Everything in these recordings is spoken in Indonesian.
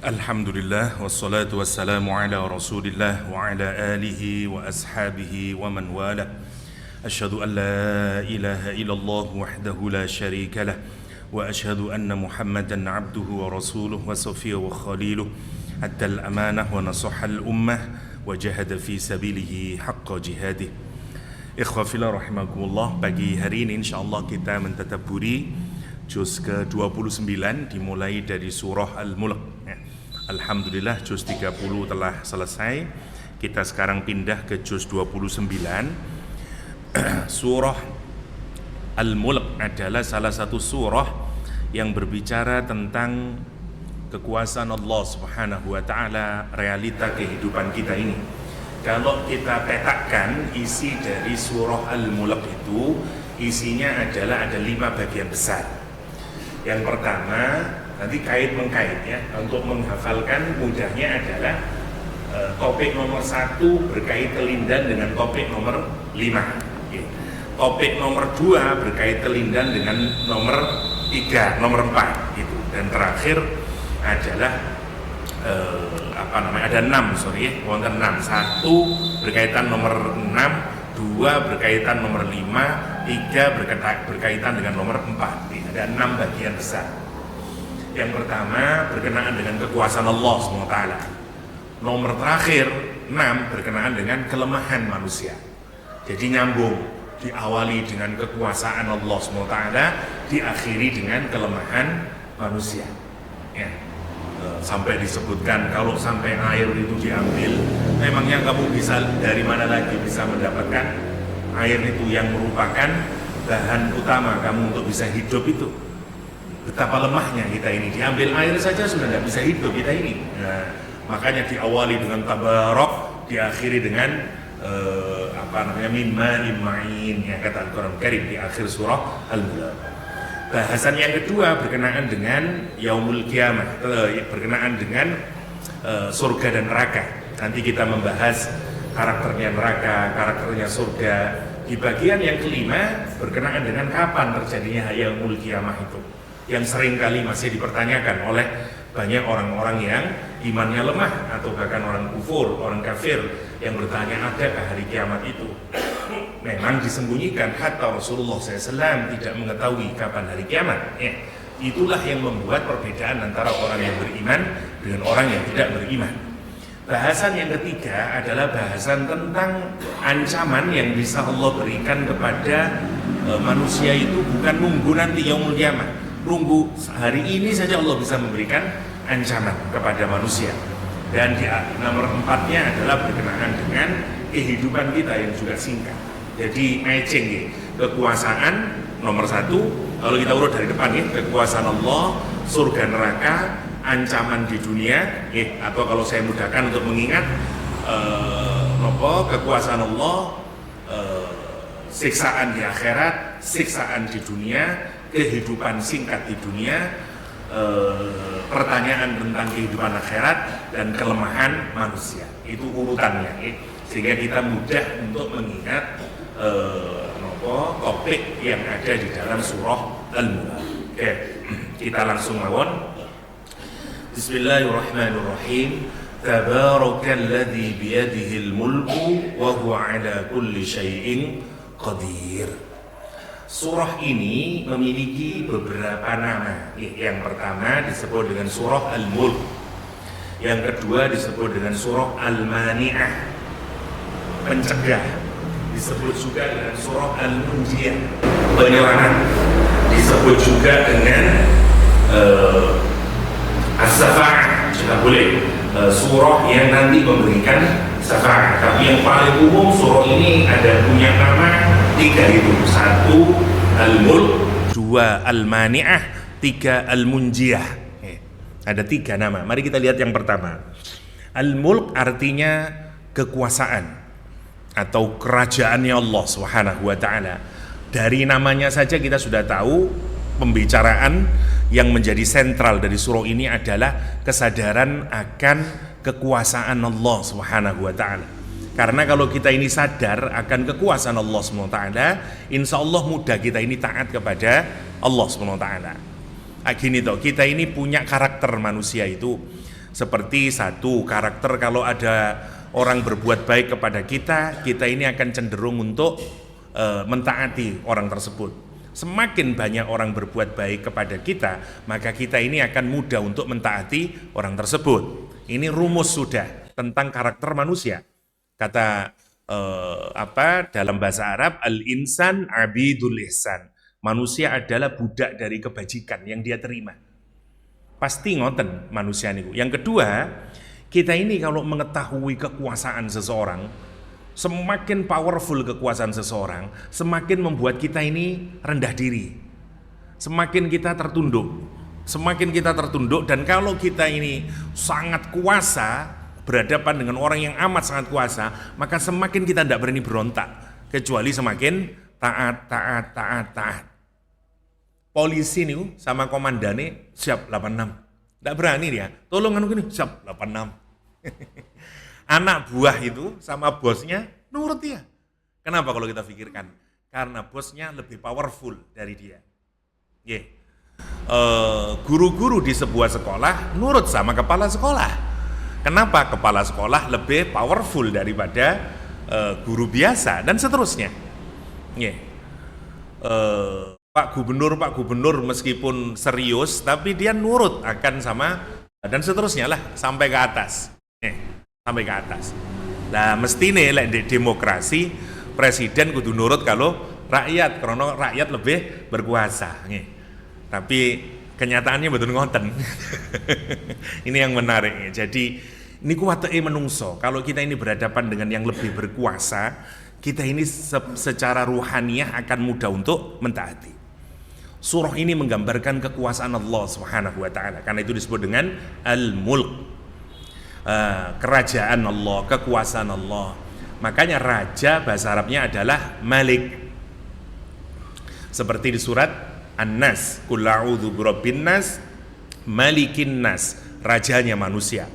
Alhamdulillah wassalatu wassalamu ala Rasulillah wa ala alihi wa ashabihi wa man wala. Asyhadu an la ilaha illallah wahdahu la syarika lah wa asyhadu anna Muhammadan abduhu wa rasuluh wa safiyuhu wa khaliluh addal amanah wa nasahal ummah wa jahada fi sabilihi haqqa jihadih. Ikhwa fillah rahimakumullah, pagi hari ini insyaallah kita mentadabburi juz ke-29 dimulai dari surah Al-Mulk. Alhamdulillah juz 30 telah selesai. Kita sekarang pindah ke juz 29. Surah Al-Mulk adalah salah satu surah yang berbicara tentang kekuasaan Allah Subhanahu wa taala, realita kehidupan kita ini. Kalau kita petakan isi dari surah Al-Mulk itu, isinya adalah ada 5 bagian besar. Yang pertama, nanti kait-mengkait ya, untuk menghafalkan mudahnya adalah topik nomor 1 berkait kelindan dengan topik nomor 5 ya. Topik nomor 2 berkait kelindan dengan nomor 3, nomor 4 gitu. Dan terakhir adalah ada 6 wonten 6. 1 berkaitan nomor 6, 2 berkaitan nomor 5, 3 berkaitan dengan nomor 4 ya. Ada 6 bagian besar. Yang pertama berkenaan dengan kekuasaan Allah SWT. Nomor terakhir 6 berkenaan dengan kelemahan manusia. Jadi nyambung, diawali dengan kekuasaan Allah SWT, diakhiri dengan kelemahan manusia ya. Sampai disebutkan kalau sampai air itu diambil, memangnya kamu bisa dari mana lagi bisa mendapatkan air itu yang merupakan bahan utama kamu untuk bisa hidup itu. Betapa lemahnya kita ini, diambil air saja sudah tidak bisa hidup kita ini. Nah, makanya diawali dengan tabarok, diakhiri dengan min ma'in ma'in yang kata Al-Quran Karim di akhir surah Al-Mulk. Bahasan yang kedua berkenaan dengan Yaumul Qiyamah, berkenaan dengan surga dan neraka. Nanti kita membahas karakternya neraka, karakternya surga. Di bagian yang kelima berkenaan dengan kapan terjadinya Yaumul Qiyamah itu, yang sering kali masih dipertanyakan oleh banyak orang-orang yang imannya lemah atau bahkan orang kufur, orang kafir yang bertanya, adakah hari kiamat itu? Memang disembunyikan, hatta Rasulullah SAW tidak mengetahui kapan hari kiamat ya. Itulah yang membuat perbedaan antara orang yang beriman dengan orang yang tidak beriman. Bahasan yang ketiga adalah bahasan tentang ancaman yang bisa Allah berikan kepada manusia itu, bukan nunggu nanti yaumul qiyamah, nunggu hari ini saja Allah bisa memberikan ancaman kepada manusia. Dan di nomor 4-nya adalah berkenaan dengan kehidupan kita yang juga singkat. Jadi matching ya. Kekuasaan nomor 1, kalau kita urut dari depan ya, kekuasaan Allah, surga neraka, ancaman di dunia ya. Atau kalau saya mudahkan untuk mengingat kekuasaan Allah, siksaan di akhirat, siksaan di dunia, kehidupan singkat di dunia, pertanyaan tentang kehidupan akhirat, dan kelemahan manusia. Itu urutannya ya. Sehingga kita mudah untuk mengingat topik yang ada di dalam surah Al-Mulk. Oke, kita langsung mawon. Bismillahirrahmanirrahim. Tabarakalladzi biyadihil mulku wa huwa ala kulli syai'in qadir. Surah ini memiliki beberapa nama. Yang pertama disebut dengan surah Al-Mulk. Yang kedua disebut dengan surah Al-Mani'ah, pencegah. Disebut juga dengan surah Al-Munjiyah, penyerangan. Disebut juga dengan As-Safa'ah, juga boleh, surah yang nanti memberikan safa'ah. Tapi yang paling umum surah ini ada punya nama 3 itu. 1 Al-Mulk, 2 Al-Mani'ah, 3 Al-Munjiyah. Ada 3 nama. Mari kita lihat yang pertama. Al-Mulk artinya kekuasaan atau kerajaannya Allah Subhanahu wa taala. Dari namanya saja kita sudah tahu pembicaraan yang menjadi sentral dari surah ini adalah kesadaran akan kekuasaan Allah Subhanahu wa taala. Karena kalau kita ini sadar akan kekuasaan Allah Subhanahu wa taala, insya Allah mudah kita ini taat kepada Allah Subhanahu wa taala. Gini toh, kita ini punya karakter manusia itu Seperti satu, karakter kalau ada orang berbuat baik kepada kita, kita ini akan cenderung untuk mentaati orang tersebut. Semakin banyak orang berbuat baik kepada kita, maka kita ini akan mudah untuk mentaati orang tersebut. Ini rumus sudah tentang karakter manusia. Kata dalam bahasa Arab, al-insan abidul ihsan. Manusia adalah budak dari kebajikan yang dia terima. Pasti ngoten manusia niku. Yang kedua, kita ini kalau mengetahui kekuasaan seseorang, semakin powerful kekuasaan seseorang, semakin membuat kita ini rendah diri. Semakin kita tertunduk, dan kalau kita ini sangat kuasa, berhadapan dengan orang yang amat sangat kuasa, maka semakin kita tidak berani berontak, kecuali semakin taat. Polisi nih sama komandannya siap 86, tidak berani dia, tolong anu gini, siap 86. Anak buah itu sama bosnya nurut dia. Kenapa kalau kita pikirkan? Karena bosnya lebih powerful dari dia. Guru-guru di sebuah sekolah nurut sama kepala sekolah. Kenapa? Kepala sekolah lebih powerful daripada guru biasa, dan seterusnya. Pak Gubernur meskipun serius, tapi dia nurut akan sama, dan seterusnya lah sampai ke atas. Sampai ke atas. Nah, mesti nih di demokrasi presiden kudu nurut kalau rakyat, karena rakyat lebih berkuasa. Tapi kenyataannya betul ngoten. Ini yang menarik. Jadi ini kuwateke menungso. Kalau kita ini berhadapan dengan yang lebih berkuasa, kita ini secara ruhaniyah akan mudah untuk mentaati. Surah ini menggambarkan kekuasaan Allah Subhanahu wa taala. Karena itu disebut dengan Al-Mulk. Kerajaan Allah, kekuasaan Allah. Makanya raja bahasa Arabnya adalah Malik. Seperti di surat An-Nas, Qul a'udzu birabbin nas, malikin nas, rajanya manusia.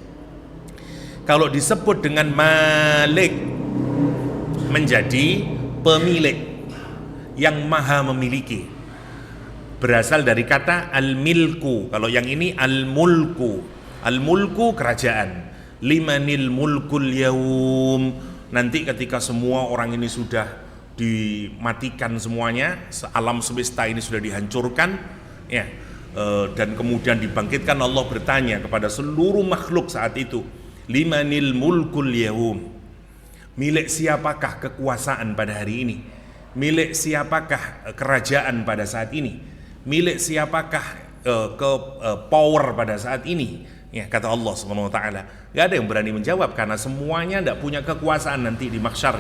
Kalau disebut dengan Malik, menjadi pemilik yang maha memiliki. Berasal dari kata al-milku. Kalau yang ini al-mulku. Al-mulku kerajaan. Limanil mulkul yaum. Nanti ketika semua orang ini sudah dimatikan semuanya, alam semesta ini sudah dihancurkan, dan kemudian dibangkitkan, Allah bertanya kepada seluruh makhluk saat itu, limanil mulkul yaum. Milik siapakah kekuasaan pada hari ini? Milik siapakah kerajaan pada saat ini? Milik siapakah power pada saat ini? Kata Allah Subhanahu wa taala. Enggak ada yang berani menjawab karena semuanya tidak punya kekuasaan nanti di mahsyar.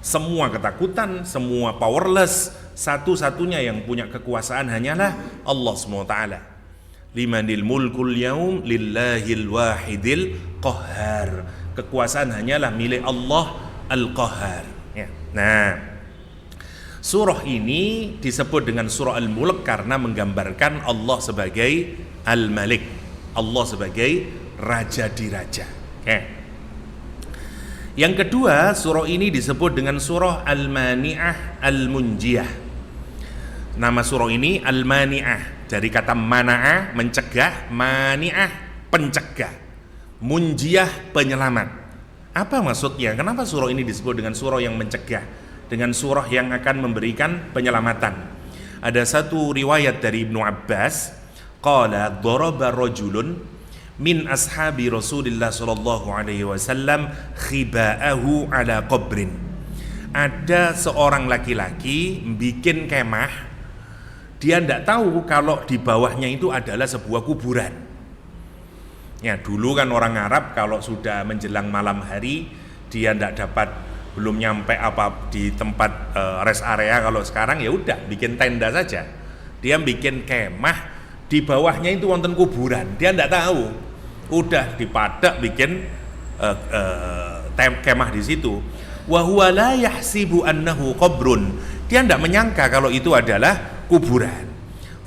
Semua ketakutan, semua powerless. Satu-satunya yang punya kekuasaan hanyalah Allah Subhanahu wa taala. Limanil mulkul yaum lillahil wahidil qahhar. Kekuasaan hanyalah milik Allah Al-Qahhar. Nah, surah ini disebut dengan surah Al-Mulk karena menggambarkan Allah sebagai Al-Malik, Allah sebagai raja di raja. Yang kedua, surah ini disebut dengan surah Al-Mani'ah Al-Munjiyah. Nama surah ini Al-Mani'ah dari kata mana'ah mencegah, mani'ah pencegah, munjiyah penyelamat. Apa maksudnya? Kenapa surah ini disebut dengan surah yang mencegah, dengan surah yang akan memberikan penyelamatan? Ada satu riwayat dari Ibnu Abbas, qala daraba rajulun min ashabi Rasulillah sallallahu alaihi wasallam khiba'ahu ala qabrin. Ada seorang laki-laki bikin kemah, dia tidak tahu kalau di bawahnya itu adalah sebuah kuburan. Dulu kan orang Arab kalau sudah menjelang malam hari, dia tidak dapat, belum nyampe apa di tempat rest area. Kalau sekarang ya udah bikin tenda saja. Dia bikin kemah, di bawahnya itu wonten kuburan. Dia tidak tahu. Udah dipadak bikin kemah di situ. Wa huwa la yahsibu annahu qabrun. Dia tidak menyangka kalau itu adalah kuburan.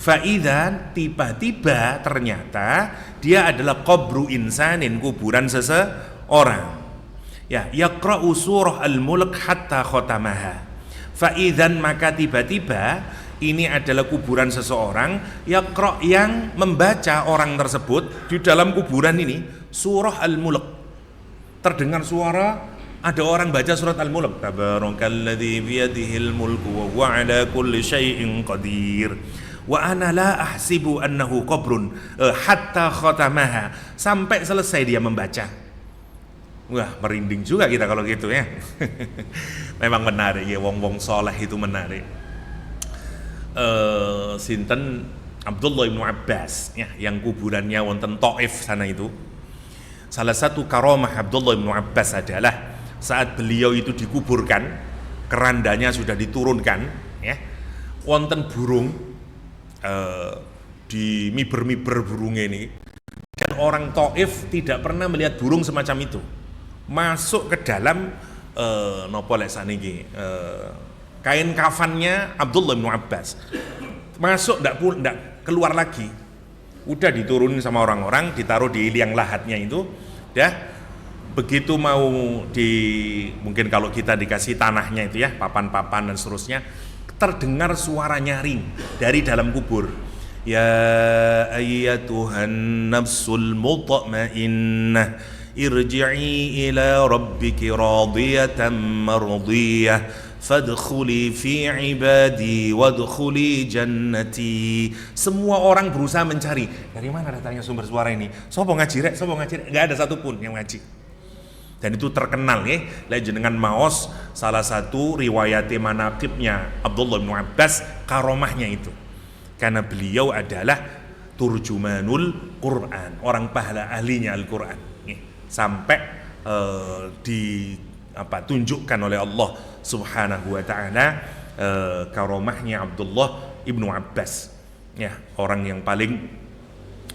Faidzan, tiba-tiba ternyata dia adalah qabru insanin, kuburan seseorang. Yaqra'u surah Al-Mulk hatta khotamaha. Faidzan, maka tiba-tiba ini adalah kuburan seseorang, yaqra, yang membaca orang tersebut di dalam kuburan ini surah Al-Mulk. Terdengar suara ada orang baca surat Al-Mulk, tabarakalladzi biyadihil mulku wa huwa ala kulli syai'in qadir wa ana la ahsibu annahu qabrun hatta khatamaha, sampai selesai dia membaca. Wah, merinding juga kita kalau gitu ya. Memang menarik ya, wong-wong soleh itu menarik. Sinten Abdullah bin Abbas ya, yang kuburannya wonten Taif sana itu. Salah satu karamah Abdullah bin Abbas adalah saat beliau itu dikuburkan, kerandanya sudah diturunkan ya, wonten burung di miber-miber burungnya ini, dan orang Taif tidak pernah melihat burung semacam itu masuk ke dalam nopo lek saniki kain kafannya Abdullah bin Abbas, masuk ndak keluar lagi, udah diturunin sama orang-orang, ditaruh di liang lahatnya itu, dah begitu mau mungkin kalau kita dikasih tanahnya itu ya, papan-papan dan seterusnya, terdengar suara nyaring dari dalam kubur, ya ayyatuhan nafsul mutmainnah irji'i ila rabbiki radiyatan mardiyah fadkhuli fi ibadi wadkhuli jannati. Semua orang berusaha mencari dari mana datangnya sumber suara ini, sopo ngaji rek, nggak ada satupun yang ngaji. Dan itu terkenal ya, jenengan maos salah satu riwayat manaqibnya Abdullah bin Abbas, karomahnya itu karena beliau adalah turjumanul Quran, orang pahala ahlinya Al-Quran, sampai tunjukkan oleh Allah Subhanahu wa taala karomahnya Abdullah ibnu Abbas ya, orang yang paling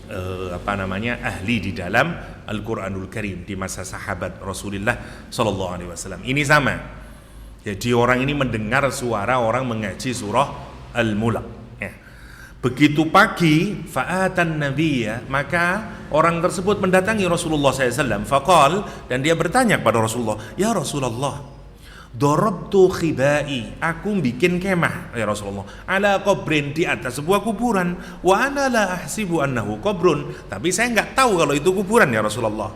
ahli di dalam Al-Quranul Karim di masa sahabat Rasulullah Sallallahu Alaihi Wasallam. Ini sama, jadi orang ini mendengar suara orang mengaji surah Al-Mulk. Begitu pagi, fa'atan nabiyya, maka orang tersebut mendatangi Rasulullah SAW. Faqal, dan dia bertanya kepada Rasulullah, ya Rasulullah, darabtu khibai, aku bikin kemah ya Rasulullah, ala qabrin, di atas sebuah kuburan, wa ana la ahsibu annahu qabrun, tapi saya nggak tahu kalau itu kuburan ya Rasulullah.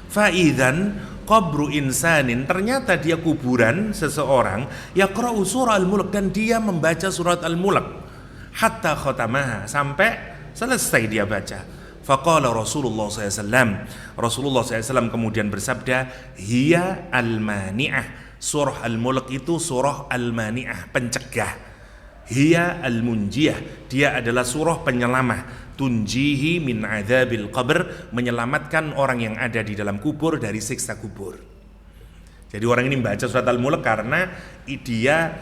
Fa'idzan qabru insanin, ternyata dia kuburan seseorang, yaqra'u surah Al-Mulk, dan dia membaca surat Al-Mulk hatta khatamaha, sampai selesai dia baca. Faqala Rasulullah SAW, Rasulullah SAW kemudian bersabda, hiya al-mani'ah, surah Al-Mulk itu surah al-mani'ah, pencegah. Hiya al-munjiyah, dia adalah surah penyelamat. Tunjihi min adzabil qabr, menyelamatkan orang yang ada di dalam kubur dari siksa kubur. Jadi orang ini membaca surat Al-Mulk karena dia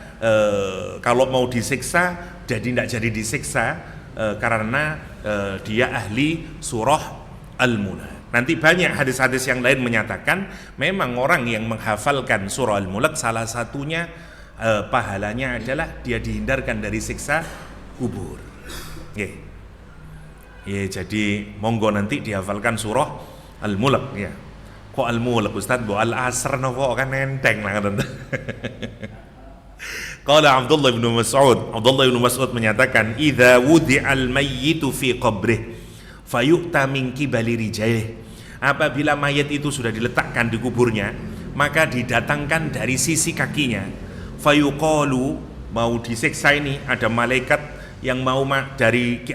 kalau mau disiksa jadi tidak jadi disiksa karena dia ahli surah Al-Mulk. Nanti banyak hadis-hadis yang lain menyatakan memang orang yang menghafalkan surah Al-Mulk salah satunya pahalanya adalah dia dihindarkan dari siksa kubur. Jadi monggo nanti dihafalkan surah Al-Mulk ya. Kok Al-Mulk Ustaz, bo Al-Asr nopo kan enteng lah kan. Qala Abdullah bin Mas'ud menyatakan, idza wudi'al mayyitu fi qabrih fayu'ta min qibali rijlih, apabila mayat itu sudah diletakkan di kuburnya, maka didatangkan dari sisi kakinya. Fayuqalu, mau disiksa ini ada malaikat yang mau dari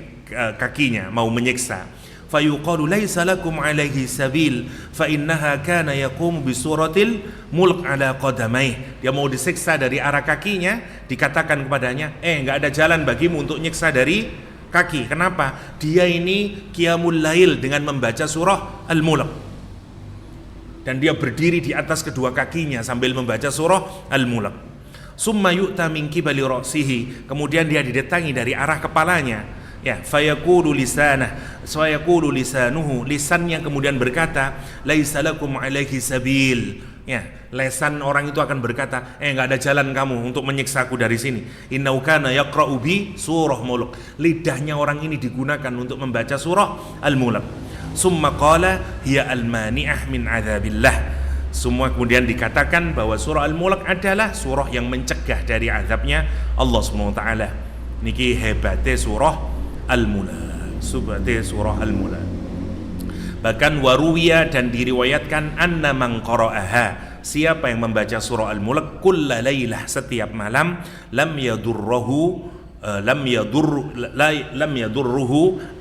kakinya mau menyiksa. Fayuqalu laisa lakum alaihi sabil fa innaha kana yaqumu bi suratil mulk ala qadamai. Dia mau disiksa dari arah kakinya, dikatakan kepadanya, enggak ada jalan bagimu untuk nyiksa dari kaki. Kenapa? Dia ini qiyamul lail dengan membaca surah Al-Mulk, dan dia berdiri di atas kedua kakinya sambil membaca surah Al-Mulk. Summa yu'ta min qibali ra'sihi, kemudian dia didatangi dari arah kepalanya. Ya, fayaqulu lisanuhu, lisannya kemudian berkata, laisa lakum alaihi sabil. Ya, lesan orang itu akan berkata, enggak ada jalan kamu untuk menyiksaku dari sini. Innahu kana yaqra'u bi surah Mulk. Lidahnya orang ini digunakan untuk membaca surah Al-Mulk. Summa qala hiya al-mani'ah min adzabillah. Semua kemudian dikatakan bahwa surah Al-Mulk adalah surah yang mencegah dari azabnya Allah Subhanahu wa taala. Niki hebate surah Al-Mulk. Subate surah Al-Mulk. Bahkan waruwiya dan diriwayatkan anna man qara'aha, siapa yang membaca surah Al-Mulk kulla lailah, setiap malam, lam yadurruhu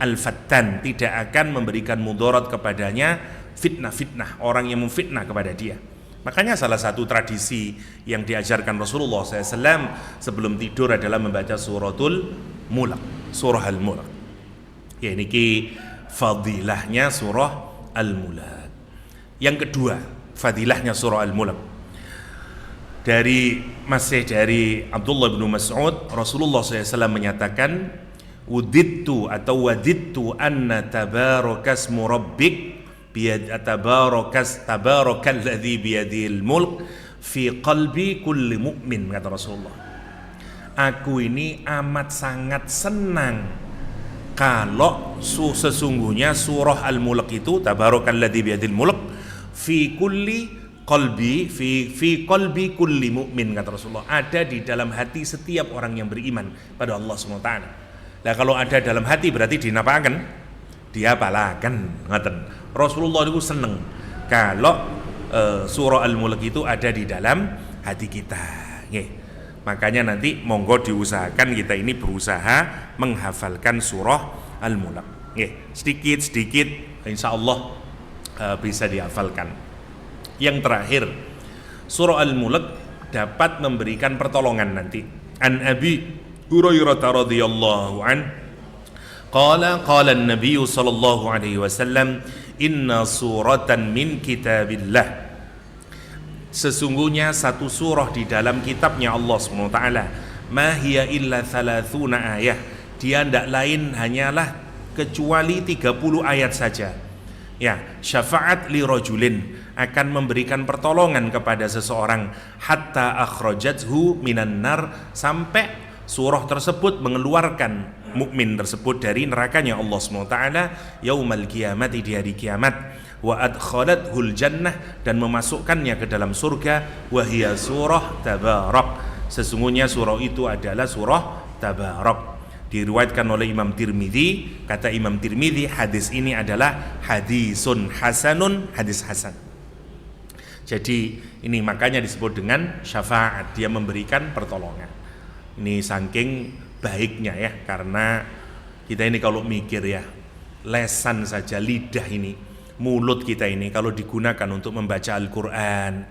al-fattan, tidak akan memberikan mudarat kepadanya fitnah-fitnah, orang yang memfitnah kepada dia. Makanya salah satu tradisi yang diajarkan Rasulullah SAW sebelum tidur adalah membaca suratul Mulk, surah Al-Mulk. Ya, ini fadilahnya surah Al-Mulk. Yang kedua, fadilahnya surah Al-Mulk. Masih dari Abdullah bin Mas'ud, Rasulullah SAW menyatakan, wadidtu anna tabarakasmu rabbik tabarakalladzi biyadihil mulk fi qalbi kulli mu'min, kata Rasulullah. Aku ini amat sangat senang kalau sesungguhnya surah Al-Mulk itu, tabarakalladzi biyadihil mulk fi qalbi kulli mu'min, kata Rasulullah, ada di dalam hati setiap orang yang beriman pada Allah SWT. Nah, kalau ada dalam hati berarti dinapakan? Diapalakan, ngaten. Rasulullah itu seneng kalau surah Al-Mulk itu ada di dalam hati kita. Makanya nanti monggo diusahakan kita ini berusaha menghafalkan surah Al-Mulk. Sedikit-sedikit insyaallah bisa dihafalkan. Yang terakhir, surah Al-Mulk dapat memberikan pertolongan nanti. An Abi Hurairah radhiyallahu an qala an-nabiy sallallahu alaihi wasallam inna suratan min kitabillah, sesungguhnya satu surah di dalam kitabnya Allah SWT, ma hiya illa 30 ayah, dia tidak lain hanyalah kecuali 30 ayat saja. Ya, syafaat li rajulin, akan memberikan pertolongan kepada seseorang, hatta akhrajathu minan nar, sampai surah tersebut mengeluarkan mukmin tersebut dari nerakanya Allah SWT yaumal qiyamati, di hari kiamat, wa adkhalathul jannah, dan memasukkannya ke dalam surga, wa hiya surah Tabarak, sesungguhnya surah itu adalah surah Tabarak. Diriwayatkan oleh Imam Tirmidzi, kata Imam Tirmidzi, hadis ini adalah hadisun hasanun, hadis hasan. Jadi ini makanya disebut dengan syafaat, dia memberikan pertolongan. Ini saking baiknya ya, karena kita ini kalau mikir ya, lesan saja, lidah ini, mulut kita ini kalau digunakan untuk membaca Al-Quran,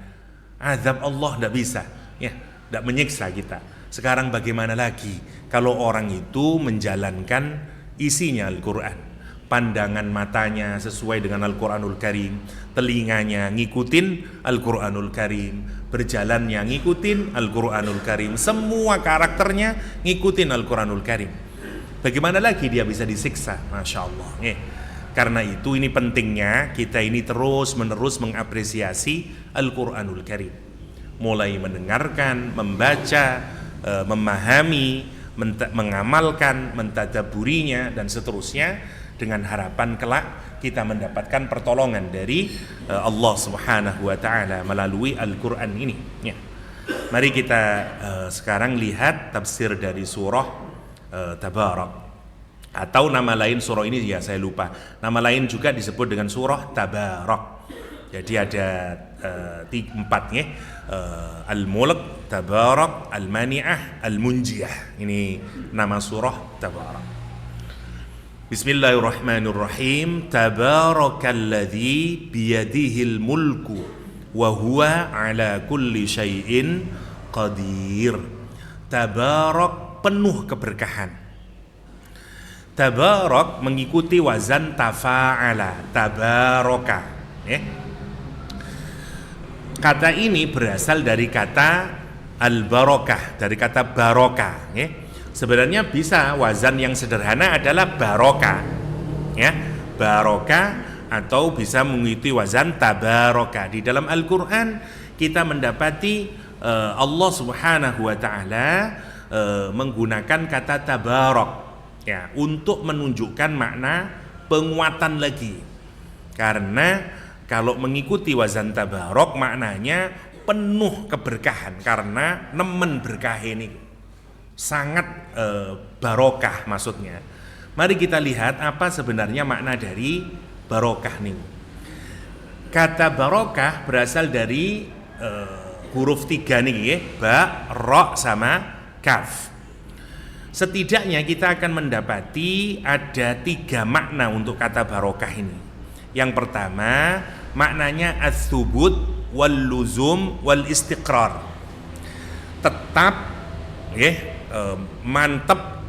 azab Allah tidak bisa ya, tidak menyiksa kita. Sekarang bagaimana lagi kalau orang itu menjalankan isinya Al-Quran, pandangan matanya sesuai dengan Al-Quranul Karim, telinganya ngikutin Al-Quranul Karim, berjalannya ngikutin Al-Quranul Karim, semua karakternya ngikutin Al-Quranul Karim. Bagaimana lagi dia bisa disiksa? Masya Allah. Karena itu ini pentingnya kita ini terus menerus mengapresiasi Al-Quranul Karim, mulai mendengarkan, membaca, memahami, mengamalkan, mentadaburinya, dan seterusnya, dengan harapan kelak kita mendapatkan pertolongan dari Allah Subhanahu wa taala melalui Al-Qur'an ini ya. Mari kita sekarang lihat tafsir dari surah Tabarak, atau nama lain surah ini ya saya lupa. Nama lain juga disebut dengan surah Tabarak. Jadi ada 4 ya. Al-Mulk, Tabarak, Al-Mani'ah, Al-Munjiyah. Ini nama surah Tabarak. Bismillahirrahmanirrahim. Tabarakalladzi biyadihil mulku wa huwa ala kulli syai'in qadir. Tabarak, penuh keberkahan. Tabarak mengikuti wazan tafa'ala, tabaraka ya. Kata ini berasal dari kata al-barakah, dari kata barokah ya. Sebenarnya bisa wazan yang sederhana adalah barokah ya, barokah, atau bisa mengikuti wazan tabaraka. Di dalam Al-Quran kita mendapati Allah Subhanahu wa taala menggunakan kata tabarak ya, untuk menunjukkan makna penguatan lagi. Karena kalau mengikuti wazan tabarak maknanya penuh keberkahan, karena nemen berkah ini. sangat barokah maksudnya. Mari kita lihat apa sebenarnya makna dari barokah nih. Kata barokah berasal dari huruf 3 nih ya, ba, ro sama kaf. Setidaknya kita akan mendapati ada 3 makna untuk kata barokah ini. Yang pertama, maknanya as-subut wal luzum wal istiqrar. Tetap mantap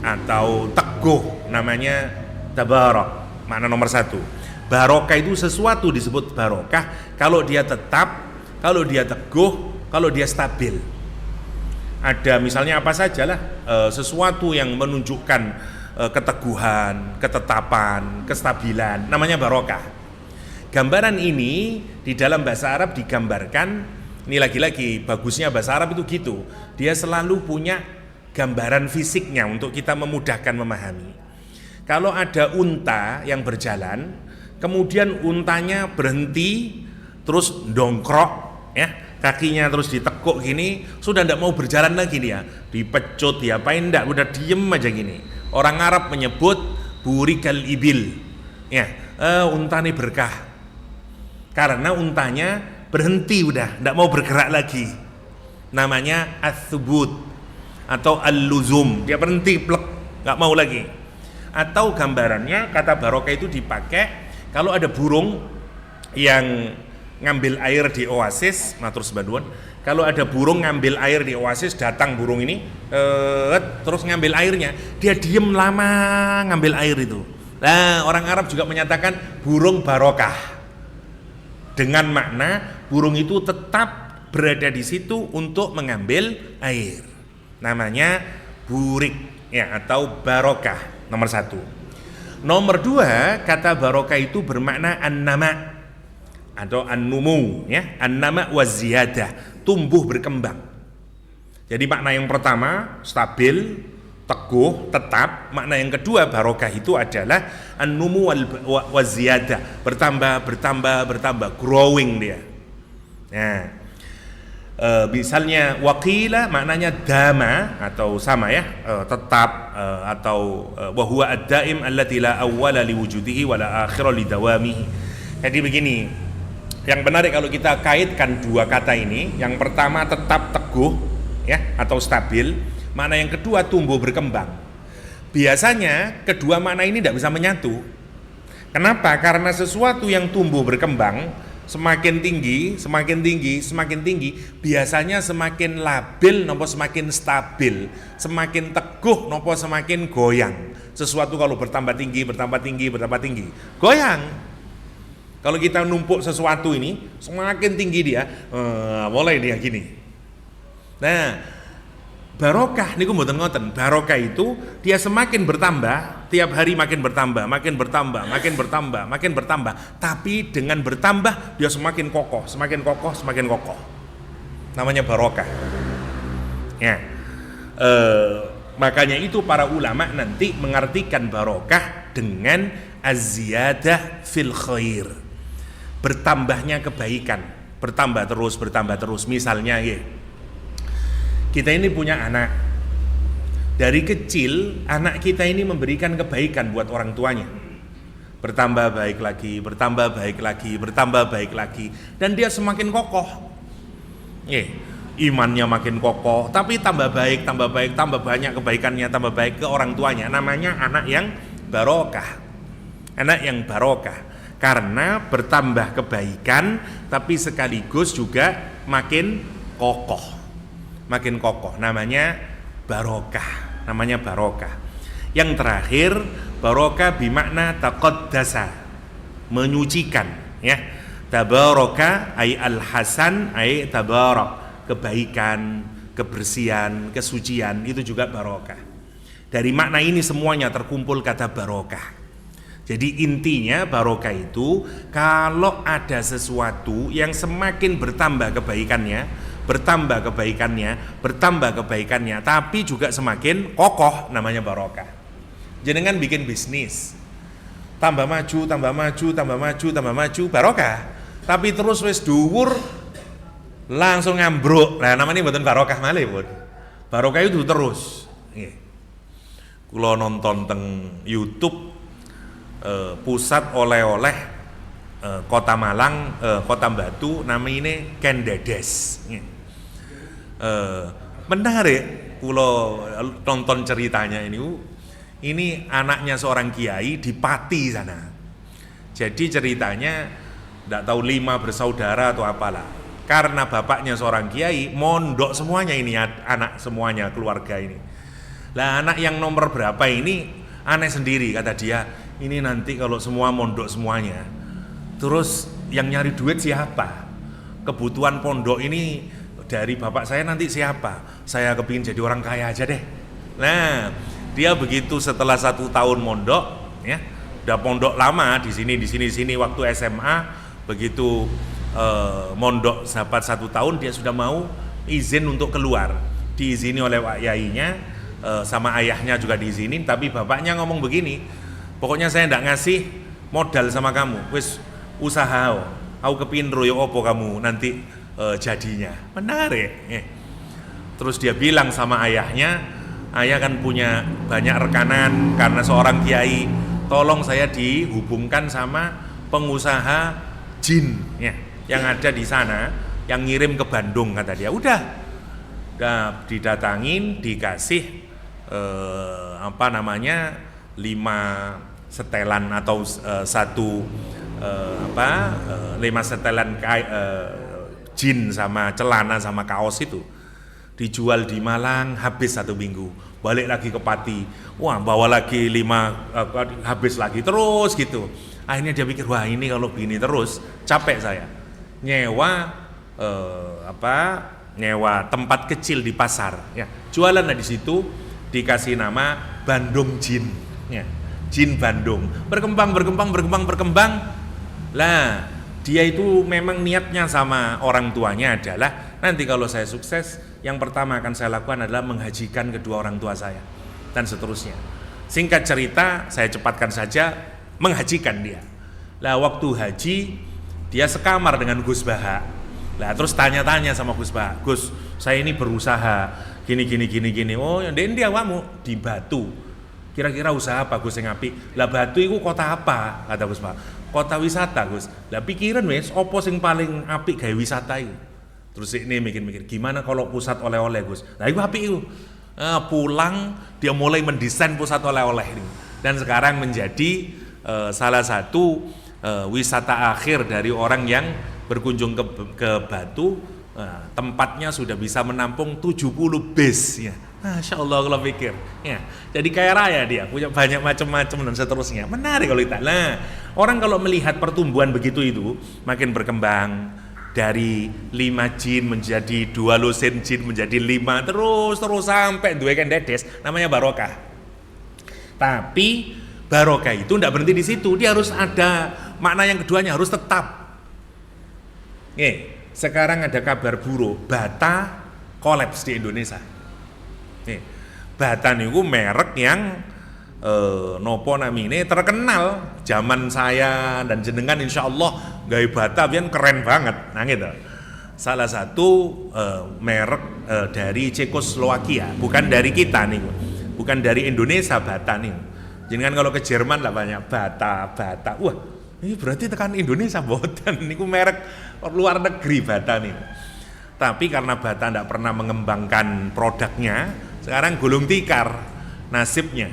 atau teguh, namanya tabarak. Makna nomor 1. Barokah itu sesuatu disebut barokah kalau dia tetap, kalau dia teguh, kalau dia stabil. Ada misalnya apa sajalah sesuatu yang menunjukkan keteguhan, ketetapan, kestabilan, namanya barokah. Gambaran ini di dalam bahasa Arab digambarkan, ini lagi-lagi bagusnya bahasa Arab itu gitu, dia selalu punya gambaran fisiknya untuk kita memudahkan memahami. Kalau ada unta yang berjalan, kemudian untanya berhenti, terus dongkrok, ya, kakinya terus ditekuk gini, sudah tidak mau berjalan lagi dia, dipecut, diapain enggak, udah diem aja gini. Orang Arab menyebut burikal ibil, ya, unta ini berkah, karena untanya berhenti, udah tidak mau bergerak lagi. Namanya as-subut atau al-luzum, dia berhenti, plek, nggak mau lagi. Atau gambarannya kata barokah itu dipakai kalau ada burung yang ngambil air di oasis, matur sebaduan. Kalau ada burung ngambil air di oasis, datang burung ini, terus ngambil airnya, dia diem lama ngambil air itu. Nah, orang Arab juga menyatakan burung barokah, dengan makna burung itu tetap berada di situ untuk mengambil air. Namanya burik, ya, atau barokah. Nomor 1. Nomor 2, kata barokah itu bermakna an-nama atau an-numu, ya, an-nama wa ziyadah, tumbuh berkembang. Jadi makna yang pertama stabil, teguh, tetap. Makna yang kedua barokah itu adalah an-numu wa ziyadah, bertambah, growing dia. Nah, misalnya waqila maknanya dama atau sama, ya, tetap, atau wa huwa ad-daim allati la awwala liwujudihi wa la akhira lidawamihi. Jadi begini, yang menarik kalau kita kaitkan dua kata ini, yang pertama tetap teguh, ya, atau stabil, makna yang kedua tumbuh berkembang. Biasanya kedua makna ini tidak bisa menyatu. Kenapa? Karena sesuatu yang tumbuh berkembang semakin tinggi, biasanya semakin labil nopo semakin stabil, semakin teguh nopo semakin goyang. Sesuatu kalau bertambah tinggi, goyang. Kalau kita numpuk sesuatu ini, semakin tinggi dia, mulai dia gini. Nah, barokah niku mboten ngoten. Barokah itu dia semakin bertambah, tiap hari makin bertambah. Tapi dengan bertambah dia semakin kokoh. Namanya barokah. Ya. Makanya itu para ulama nanti mengartikan barokah dengan az-ziyadah fil khair. Bertambahnya kebaikan, bertambah terus. Misalnya, ya, kita ini punya anak. Dari kecil anak kita ini memberikan kebaikan buat orang tuanya. Bertambah baik lagi, dan dia semakin kokoh. Imannya makin kokoh, tapi tambah banyak kebaikannya, tambah baik ke orang tuanya. Namanya anak yang barokah. Karena bertambah kebaikan tapi sekaligus juga makin kokoh. Namanya barokah. Yang terakhir, barokah bimakna taqaddasa, menyucikan, ya. Tabaraka ay al-hasan ay tabarak, kebaikan, kebersihan, kesucian, itu juga barokah. Dari makna ini semuanya terkumpul kata barokah. Jadi intinya barokah itu kalau ada sesuatu yang semakin bertambah kebaikannya, tapi juga semakin kokoh, namanya barokah. Jenengan bikin bisnis, tambah maju, barokah. Tapi terus wis dhuwur langsung ngambruk, nah namanya mboten barokah malih, Bun. barokah itu terus. Nggih. Kula nonton teng YouTube pusat oleh-oleh Kota Malang, Kota Batu, namanya Ken Dedes. Menarik, kula tonton ceritanya ini anaknya seorang kiai di Pati sana. Jadi ceritanya tidak tahu 5 bersaudara atau apalah. Karena bapaknya seorang kiai, mondok semuanya ini anak semuanya keluarga ini. Lah anak yang nomor berapa ini aneh sendiri kata dia. Ini nanti kalau semua mondok semuanya, terus yang nyari duit siapa? Kebutuhan pondok ini dari bapak saya nanti siapa? Saya kepingin jadi orang kaya aja deh. Nah, dia begitu setelah 1 tahun mondok, ya, udah pondok lama di sini waktu SMA, begitu mondok dapat 1 tahun dia sudah mau izin untuk keluar, diizini oleh Pak Yainya, sama ayahnya juga diizinin, tapi bapaknya ngomong begini, pokoknya saya ndak ngasih modal sama kamu, wis usaha, aku kepingin royo opo kamu nanti jadinya. Menarik. Terus dia bilang sama ayahnya, ayah kan punya banyak rekanan karena seorang kiai, tolong saya dihubungkan sama pengusaha jin ya, yang ada di sana, yang ngirim ke Bandung kata dia. Udah didatangin, dikasih 5 setelan atau 5 setelan jin sama celana sama kaos itu dijual di Malang, habis 1 minggu, balik lagi ke Pati, wah bawa lagi 5, habis lagi terus gitu. Akhirnya dia pikir, wah ini kalau begini terus capek saya, nyewa tempat kecil di pasar ya, jualan di situ, dikasih nama Bandung Jin ya, Jin Bandung. Berkembang. Lah dia itu memang niatnya sama orang tuanya adalah nanti kalau saya sukses, yang pertama akan saya lakukan adalah menghajikan kedua orang tua saya dan seterusnya. Singkat cerita, saya cepatkan saja, menghajikan dia. Lah waktu haji dia sekamar dengan Gus Baha. Lah terus tanya-tanya sama Gus Baha, Gus, saya ini berusaha gini. Oh, yang dia awakmu di Batu. Kira-kira usaha apa Gus yang apik? Lah Batu itu kota apa? Kata Gus Baha. Kota wisata, Gus. Lah pikiran wis opo sing paling apik gawe wisata itu. Terus ini mikir-mikir, gimana kalau pusat oleh-oleh, Gus? Lah iku apik itu. Pulang dia mulai mendesain pusat oleh-oleh ini. Dan sekarang menjadi salah satu wisata akhir dari orang yang berkunjung ke Batu. Tempatnya sudah bisa menampung 70 bis ya. Masya Allah kalau pikir ya. Jadi kaya raya dia, punya banyak macam-macam dan seterusnya. Menarik kalau kita. Nah, orang kalau melihat pertumbuhan begitu itu makin berkembang dari 5 jin menjadi 2 lusin jin menjadi 5 terus sampai 2 Ken Dedes, namanya barokah. Tapi barokah itu tidak berhenti di situ, dia harus ada makna yang keduanya, harus tetap. Sekarang ada kabar buruk, Bata kolaps di Indonesia. Bata niku merek yang nopo namine terkenal zaman saya dan jenengan insya Allah gawe Bata biyen keren banget. Nah gitu. Salah satu merek dari Cekoslowakia, bukan dari kita nih, bukan dari Indonesia Bata nih. Jenengan kalau ke Jerman lah banyak Bata. Wah, ini berarti tekan Indonesia boten. Niku merek luar negeri Bata nih. Tapi karena Bata tidak pernah mengembangkan produknya, sekarang gulung tikar nasibnya.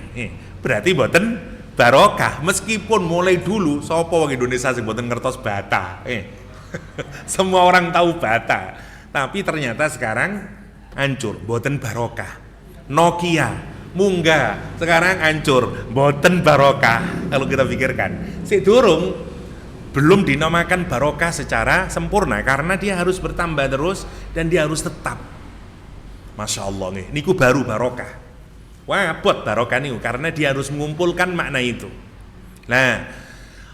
Berarti boten barokah. Meskipun mulai dulu sapa wong Indonesia sing boten ngertos Bata. Semua orang tahu Bata. Tapi ternyata sekarang hancur, boten barokah. Nokia munggah, sekarang hancur, boten barokah. Kalau kita pikirkan, si durung belum dinamakan barokah secara sempurna karena dia harus bertambah terus dan dia harus tetap. Masya Allah nih, niku baru barokah. Wabot barokah niku karena dia harus mengumpulkan makna itu. Nah,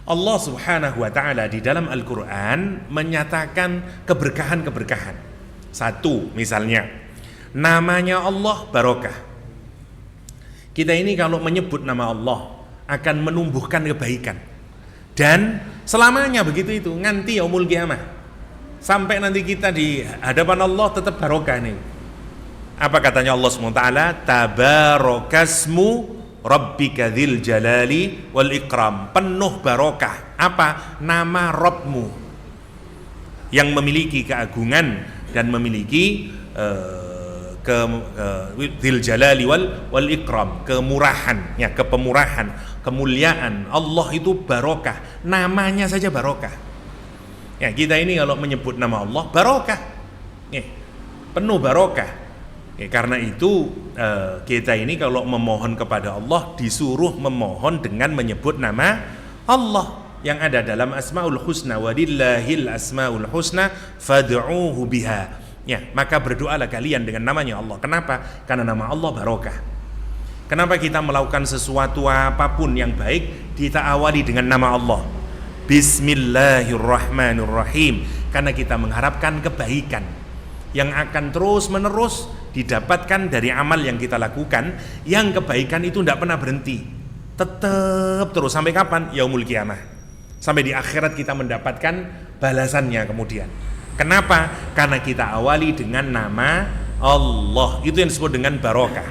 Allah Subhanahu wa taala di dalam Al-Qur'an menyatakan keberkahan-keberkahan. Satu, misalnya namanya Allah barokah. Kita ini kalau menyebut nama Allah akan menumbuhkan kebaikan. Dan selamanya begitu itu, nganti yaumul kiamah. Sampai nanti kita di hadapan Allah tetap barokah nih. Apa katanya Allah SWT? Tabarakasmu rabbika dzil jalali wal ikram. Penuh barokah. Apa? Nama Rabbmu yang memiliki keagungan dan memiliki dzil jalali wal ikram, kemurahan, ya, kepemurahan, kemuliaan. Allah itu barokah. Namanya saja barokah. Ya, kita ini kalau menyebut nama Allah barokah. Ya, penuh barokah. Ya, karena itu kita ini kalau memohon kepada Allah disuruh memohon dengan menyebut nama Allah yang ada dalam Asmaul Husna, walillahil asmaul husna fad'uuhu biha. Ya, maka berdoalah kalian dengan namanya Allah. Kenapa? Karena nama Allah barokah. Kenapa kita melakukan sesuatu apapun yang baik kita awali dengan nama Allah? Bismillahirrahmanirrahim. Karena kita mengharapkan kebaikan yang akan terus menerus didapatkan dari amal yang kita lakukan, yang kebaikan itu tidak pernah berhenti, tetap terus sampai kapan? Yaumul Qiyamah, sampai di akhirat kita mendapatkan balasannya kemudian. Kenapa? Karena kita awali dengan nama Allah, itu yang disebut dengan barokah.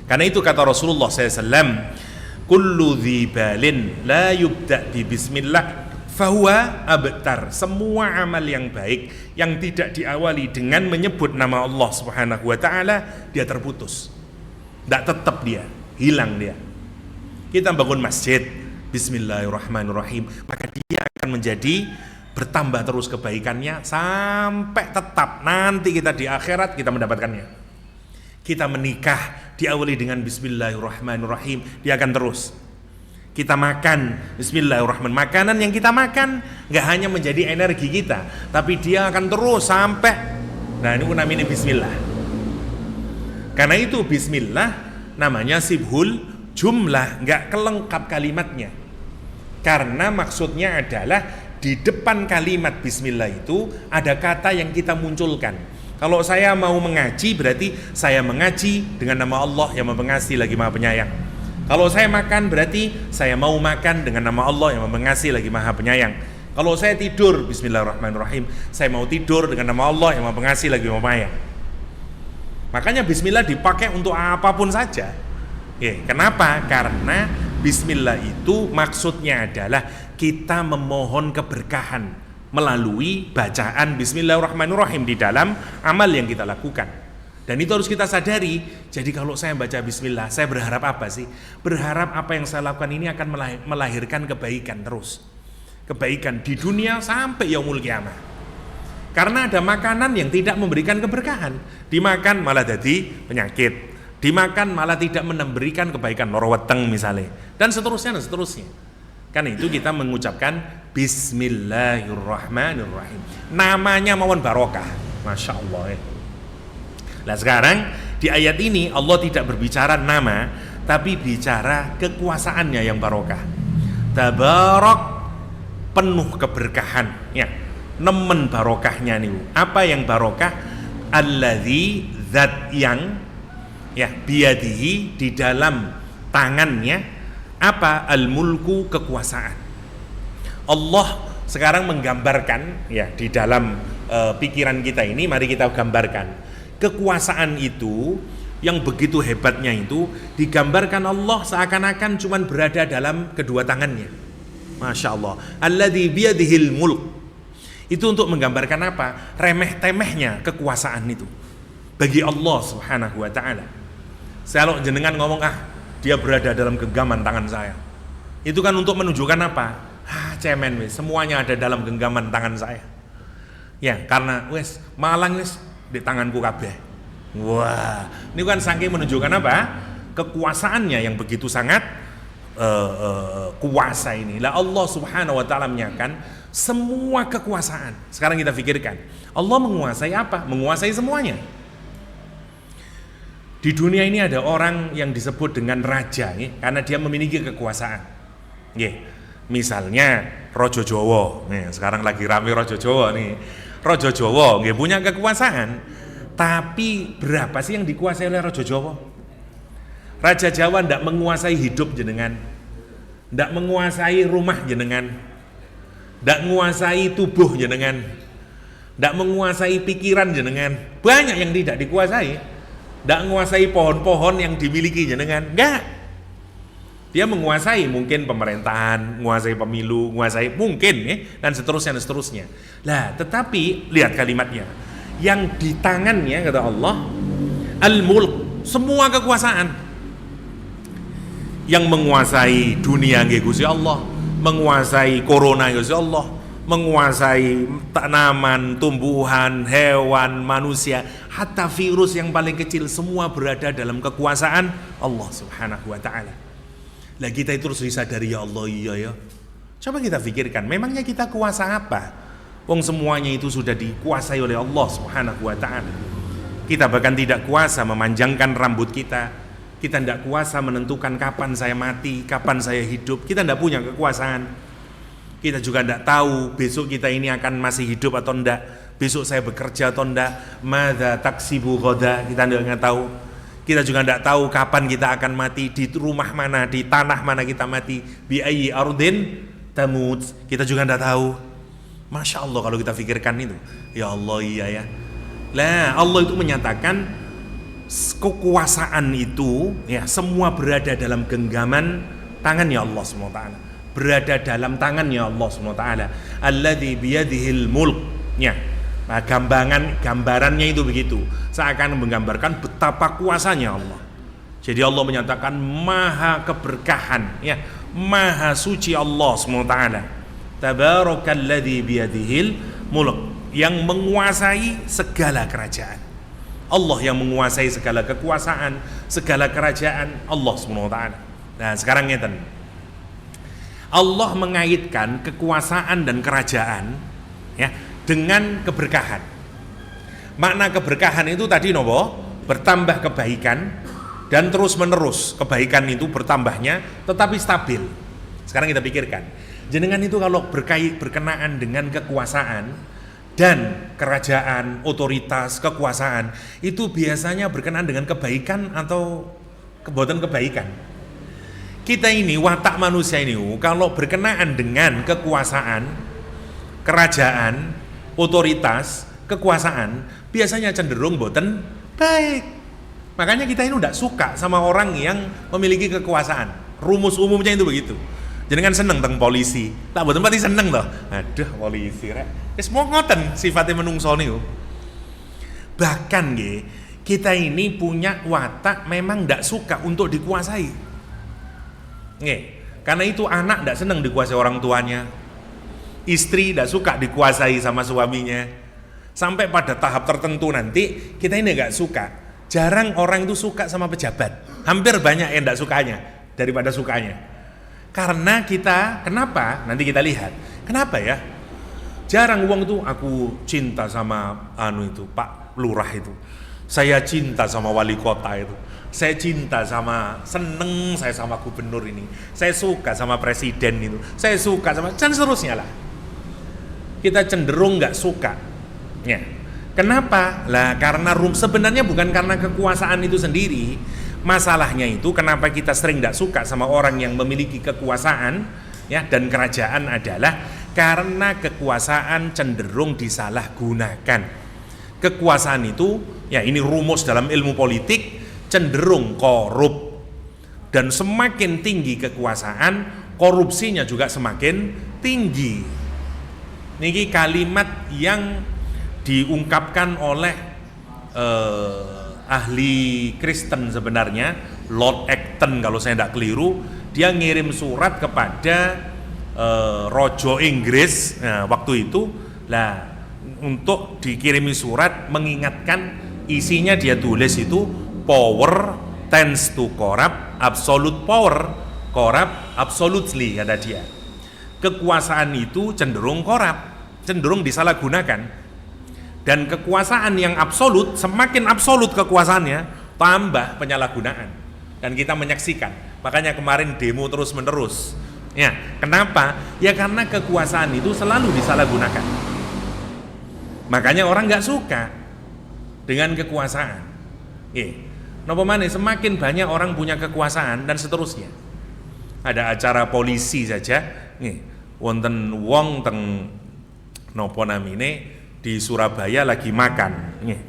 Karena itu kata Rasulullah SAW, kullu dzibalin la yubda' bi bismillah fahuwa abtar. Semua amal yang baik yang tidak diawali dengan menyebut nama Allah Subhanahu wa taala, dia terputus. Tidak tetap, dia hilang dia. Kita bangun masjid bismillahirrahmanirrahim, maka dia akan menjadi bertambah terus kebaikannya sampai tetap nanti kita di akhirat kita mendapatkannya. Kita menikah diawali dengan bismillahirrahmanirrahim, dia akan terus. Kita makan bismillahirrahmanirrahim, makanan yang kita makan nggak hanya menjadi energi kita, tapi dia akan terus sampai, nah ini namanya bismillah. Karena itu bismillah namanya sibhul jumlah, nggak kelengkap kalimatnya. Karena maksudnya adalah di depan kalimat bismillah itu ada kata yang kita munculkan. Kalau saya mau mengaji, berarti saya mengaji dengan nama Allah yang Maha Pengasih lagi Maha Penyayang. Kalau saya makan, berarti saya mau makan dengan nama Allah yang Maha Pengasih lagi Maha Penyayang. Kalau saya tidur, bismillahirrahmanirrahim, saya mau tidur dengan nama Allah yang Maha Pengasih lagi Maha Penyayang. Makanya bismillah dipakai untuk apapun saja. Kenapa? Karena bismillah itu maksudnya adalah kita memohon keberkahan melalui bacaan bismillahirrahmanirrahim di dalam amal yang kita lakukan. Dan itu harus kita sadari. Jadi kalau saya baca bismillah, saya berharap apa sih? Berharap apa yang saya lakukan ini akan melahirkan kebaikan terus. Kebaikan di dunia sampai yaumul qiyamah. Karena ada makanan yang tidak memberikan keberkahan. Dimakan malah jadi penyakit. Dimakan malah tidak memberikan kebaikan, loro weteng misalnya. Dan seterusnya dan seterusnya. Karena itu kita mengucapkan bismillahirrahmanirrahim. Namanya mawon barokah. Masya Allah ya. Nah sekarang di ayat ini Allah tidak berbicara nama, tapi bicara kekuasaannya yang barokah. Tabarak, penuh keberkahan, ya, nemen barokahnya nih. Apa yang barokah? Alladzi, zat yang, ya, biyadihi, di dalam tangannya, apa? Al-mulku, kekuasaan. Allah sekarang menggambarkan, ya, di dalam pikiran kita ini, mari kita gambarkan. Kekuasaan itu yang begitu hebatnya itu digambarkan Allah seakan-akan cuman berada dalam kedua tangannya. Masya Allah. Alladzi biyadihil mulk. Itu untuk menggambarkan apa? Remeh-temehnya kekuasaan itu bagi Allah Subhanahu wa ta'ala. Kalau jenengan ngomong, dia berada dalam genggaman tangan saya, itu kan untuk menunjukkan apa? Cemen wis, semuanya ada dalam genggaman tangan saya. Ya, karena wis malang wis di tanganku kabeh. Wah, ini kan saking menunjukkan apa? Kekuasaannya yang begitu sangat kuasa ini. Lah Allah Subhanahu wa taala menyatakan semua kekuasaan. Sekarang kita pikirkan, Allah menguasai apa? Menguasai semuanya. Di dunia ini ada orang yang disebut dengan raja, ya, karena dia memiliki kekuasaan. Ya, misalnya Raja Jawa. Nih, sekarang lagi rame Raja Jawa nih. Raja Jawa nggih punya kekuasaan, tapi berapa sih yang dikuasai oleh Raja Jawa? Raja Jawa ndak menguasai hidup jenengan, ndak menguasai rumah jenengan, ndak menguasai tubuh jenengan, Tidak menguasai pikiran jenengan. Banyak yang tidak dikuasai. Tidak menguasai pohon-pohon yang dimiliki jenengan. Enggak. Dia menguasai mungkin pemerintahan, menguasai pemilu, menguasai mungkin ya, dan seterusnya dan seterusnya. Lah, tetapi lihat kalimatnya. Yang di tangannya kata Allah, al-mulk, semua kekuasaan. Yang menguasai dunia nggih Gusti Allah, menguasai corona Gusti Allah, menguasai tanaman, tumbuhan, hewan, manusia, hatta virus yang paling kecil semua berada dalam kekuasaan Allah Subhanahu wa taala. Lah kita itu harus disadari, ya Allah, iya ya. Coba kita pikirkan, memangnya kita kuasa apa? Wong semuanya itu sudah dikuasai oleh Allah Subhanahu wa taala. Kita bahkan tidak kuasa memanjangkan rambut kita. Kita tidak kuasa menentukan kapan saya mati, kapan saya hidup. Kita tidak punya kekuasaan. Kita juga tidak tahu besok kita ini akan masih hidup atau tidak. Besok saya bekerja atau tidak. Madza taksibu ghadan, kita tidak tahu. Kita juga tidak tahu kapan kita akan mati, di rumah mana, di tanah mana kita mati, bi ayyi ardin tamut, kita juga tidak tahu. Masya Allah kalau kita pikirkan itu, ya Allah, iya ya. Lah Allah itu menyatakan kekuasaan itu ya semua berada dalam genggaman tangannya Allah SWT, berada dalam tangannya Allah SWT. Alladzi biyadihil mulk, ya. Nah, gambarannya itu begitu, seakan menggambarkan betapa kuasanya Allah. Jadi Allah menyatakan maha keberkahan, ya, maha suci Allah SWT. Tabarakalladzi biyadihil mulk, yang menguasai segala kerajaan. Allah yang menguasai segala kekuasaan, segala kerajaan, Allah SWT. Nah sekarang ngeten, Allah mengaitkan kekuasaan dan kerajaan ya dengan keberkahan. Makna keberkahan itu tadi nopo? Bertambah kebaikan dan terus menerus kebaikan itu bertambahnya tetapi stabil. Sekarang kita pikirkan, jenengan itu kalau berkenaan dengan kekuasaan dan kerajaan, otoritas, kekuasaan, itu biasanya berkenaan dengan kebaikan atau kebuatan kebaikan. Kita ini watak manusia ini kalau berkenaan dengan kekuasaan, kerajaan, otoritas, kekuasaan, biasanya cenderung boten baik. Makanya kita ini tidak suka sama orang yang memiliki kekuasaan. Rumus umumnya itu begitu. Jenengan seneng teng polisi, tak boten pati seneng toh. Aduh polisi rek. Wis mau ngoten sifatnya menungso niku. Bahkan nggih, kita ini punya watak memang tidak suka untuk dikuasai. Nggih, karena itu anak tidak seneng dikuasai orang tuanya. Istri tidak suka dikuasai sama suaminya. Sampai pada tahap tertentu nanti kita ini nggak suka. Jarang orang itu suka sama pejabat. Hampir banyak yang tidak sukanya daripada sukanya. Karena kita, kenapa? Nanti kita lihat. Kenapa ya? Jarang uang itu aku cinta sama itu Pak Lurah itu. Saya cinta sama wali kota itu. Saya cinta sama, seneng saya sama gubernur ini. Saya suka sama presiden itu. Saya suka sama, dan seterusnya lah. Kita cenderung nggak suka. Ya. Kenapa? Lah karena sebenarnya bukan karena kekuasaan itu sendiri. Masalahnya itu kenapa kita sering tidak suka sama orang yang memiliki kekuasaan ya dan kerajaan adalah karena kekuasaan cenderung disalahgunakan. Kekuasaan itu ya ini rumus dalam ilmu politik cenderung korup, dan semakin tinggi kekuasaan korupsinya juga semakin tinggi. Niki kalimat yang diungkapkan oleh ahli Kristen sebenarnya, Lord Acton kalau saya tidak keliru. Dia ngirim surat kepada Rojo Inggris waktu itu lah, untuk dikirimi surat mengingatkan, isinya dia tulis itu power tends to corrupt absolute power, corrupt absolutely, kata dia. Kekuasaan itu cenderung korup, cenderung disalahgunakan. Dan kekuasaan yang absolut, semakin absolut kekuasaannya, tambah penyalahgunaan. Dan kita menyaksikan. Makanya kemarin demo terus menerus. Ya, kenapa? Ya karena kekuasaan itu selalu disalahgunakan. Makanya orang nggak suka dengan kekuasaan. Napa maneh semakin banyak orang punya kekuasaan dan seterusnya. Ada acara polisi saja, wonten wong teng napa namine di Surabaya lagi makan. Nih.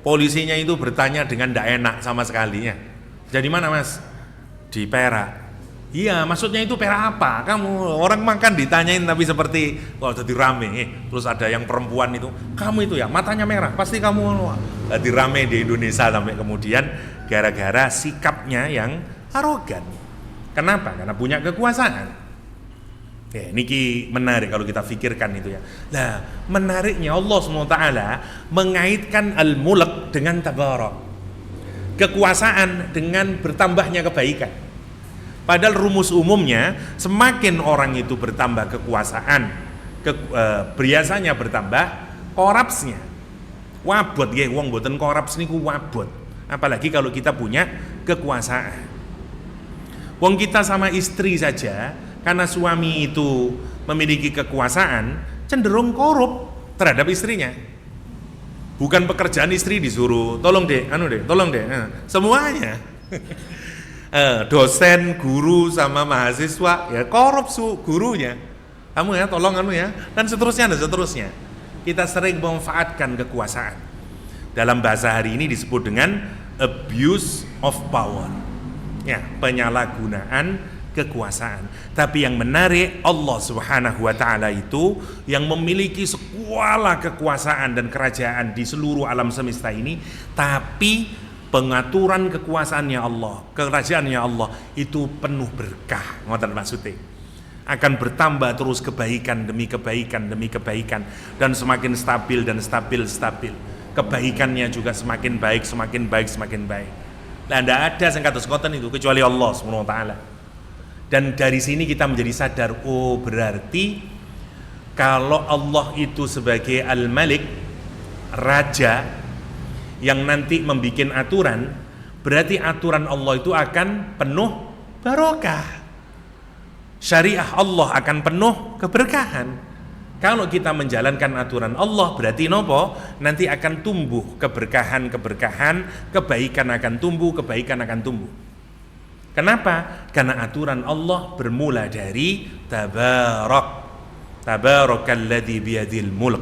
Polisinya itu bertanya dengan tidak enak sama sekali ya. Jadi mana mas? Di Perak. Iya, maksudnya itu Perak apa? Kamu orang makan ditanyain tapi seperti jadi rame. Terus ada yang perempuan itu, kamu itu ya matanya merah, pasti kamu jadi rame di Indonesia sampai kemudian gara-gara sikapnya yang arogan. Kenapa? Karena punya kekuasaan. Niki menarik kalau kita pikirkan itu ya. Nah, menariknya Allah SWT mengaitkan al-mulk dengan tabarak. Kekuasaan dengan bertambahnya kebaikan. Padahal rumus umumnya semakin orang itu bertambah kekuasaan, biasanya bertambah korupsnya. Wabot nggih wong mboten korups niku wabot. Apalagi kalau kita punya kekuasaan. Wong kita sama istri saja karena suami itu memiliki kekuasaan cenderung korup terhadap istrinya. Bukan pekerjaan istri disuruh tolong deh, tolong deh, semuanya. Dosen, guru sama mahasiswa ya korup gurunya. Kamu ya tolong ya dan seterusnya. Kita sering memanfaatkan kekuasaan. Dalam bahasa hari ini disebut dengan abuse of power. Ya, penyalahgunaan kekuasaan. Tapi yang menarik Allah Subhanahu wa taala itu yang memiliki segala kekuasaan dan kerajaan di seluruh alam semesta ini, tapi pengaturan kekuasaannya Allah, kerajaannya Allah itu penuh berkah. Ngoten maksudnya. Akan bertambah terus kebaikan demi kebaikan demi kebaikan dan semakin stabil dan stabil. Kebaikannya juga semakin baik, semakin baik, semakin baik. Nah, tidak ada yang kados ngoten itu kecuali Allah Subhanahu wa taala. Dan dari sini kita menjadi sadar, oh berarti kalau Allah itu sebagai Al-Malik, raja yang nanti membuat aturan, berarti aturan Allah itu akan penuh barokah. Syariah Allah akan penuh keberkahan. Kalau kita menjalankan aturan Allah berarti nopo? Nanti akan tumbuh keberkahan, kebaikan akan tumbuh, kebaikan akan tumbuh. Kenapa? Karena aturan Allah bermula dari Tabarakalladzi biyadil mulk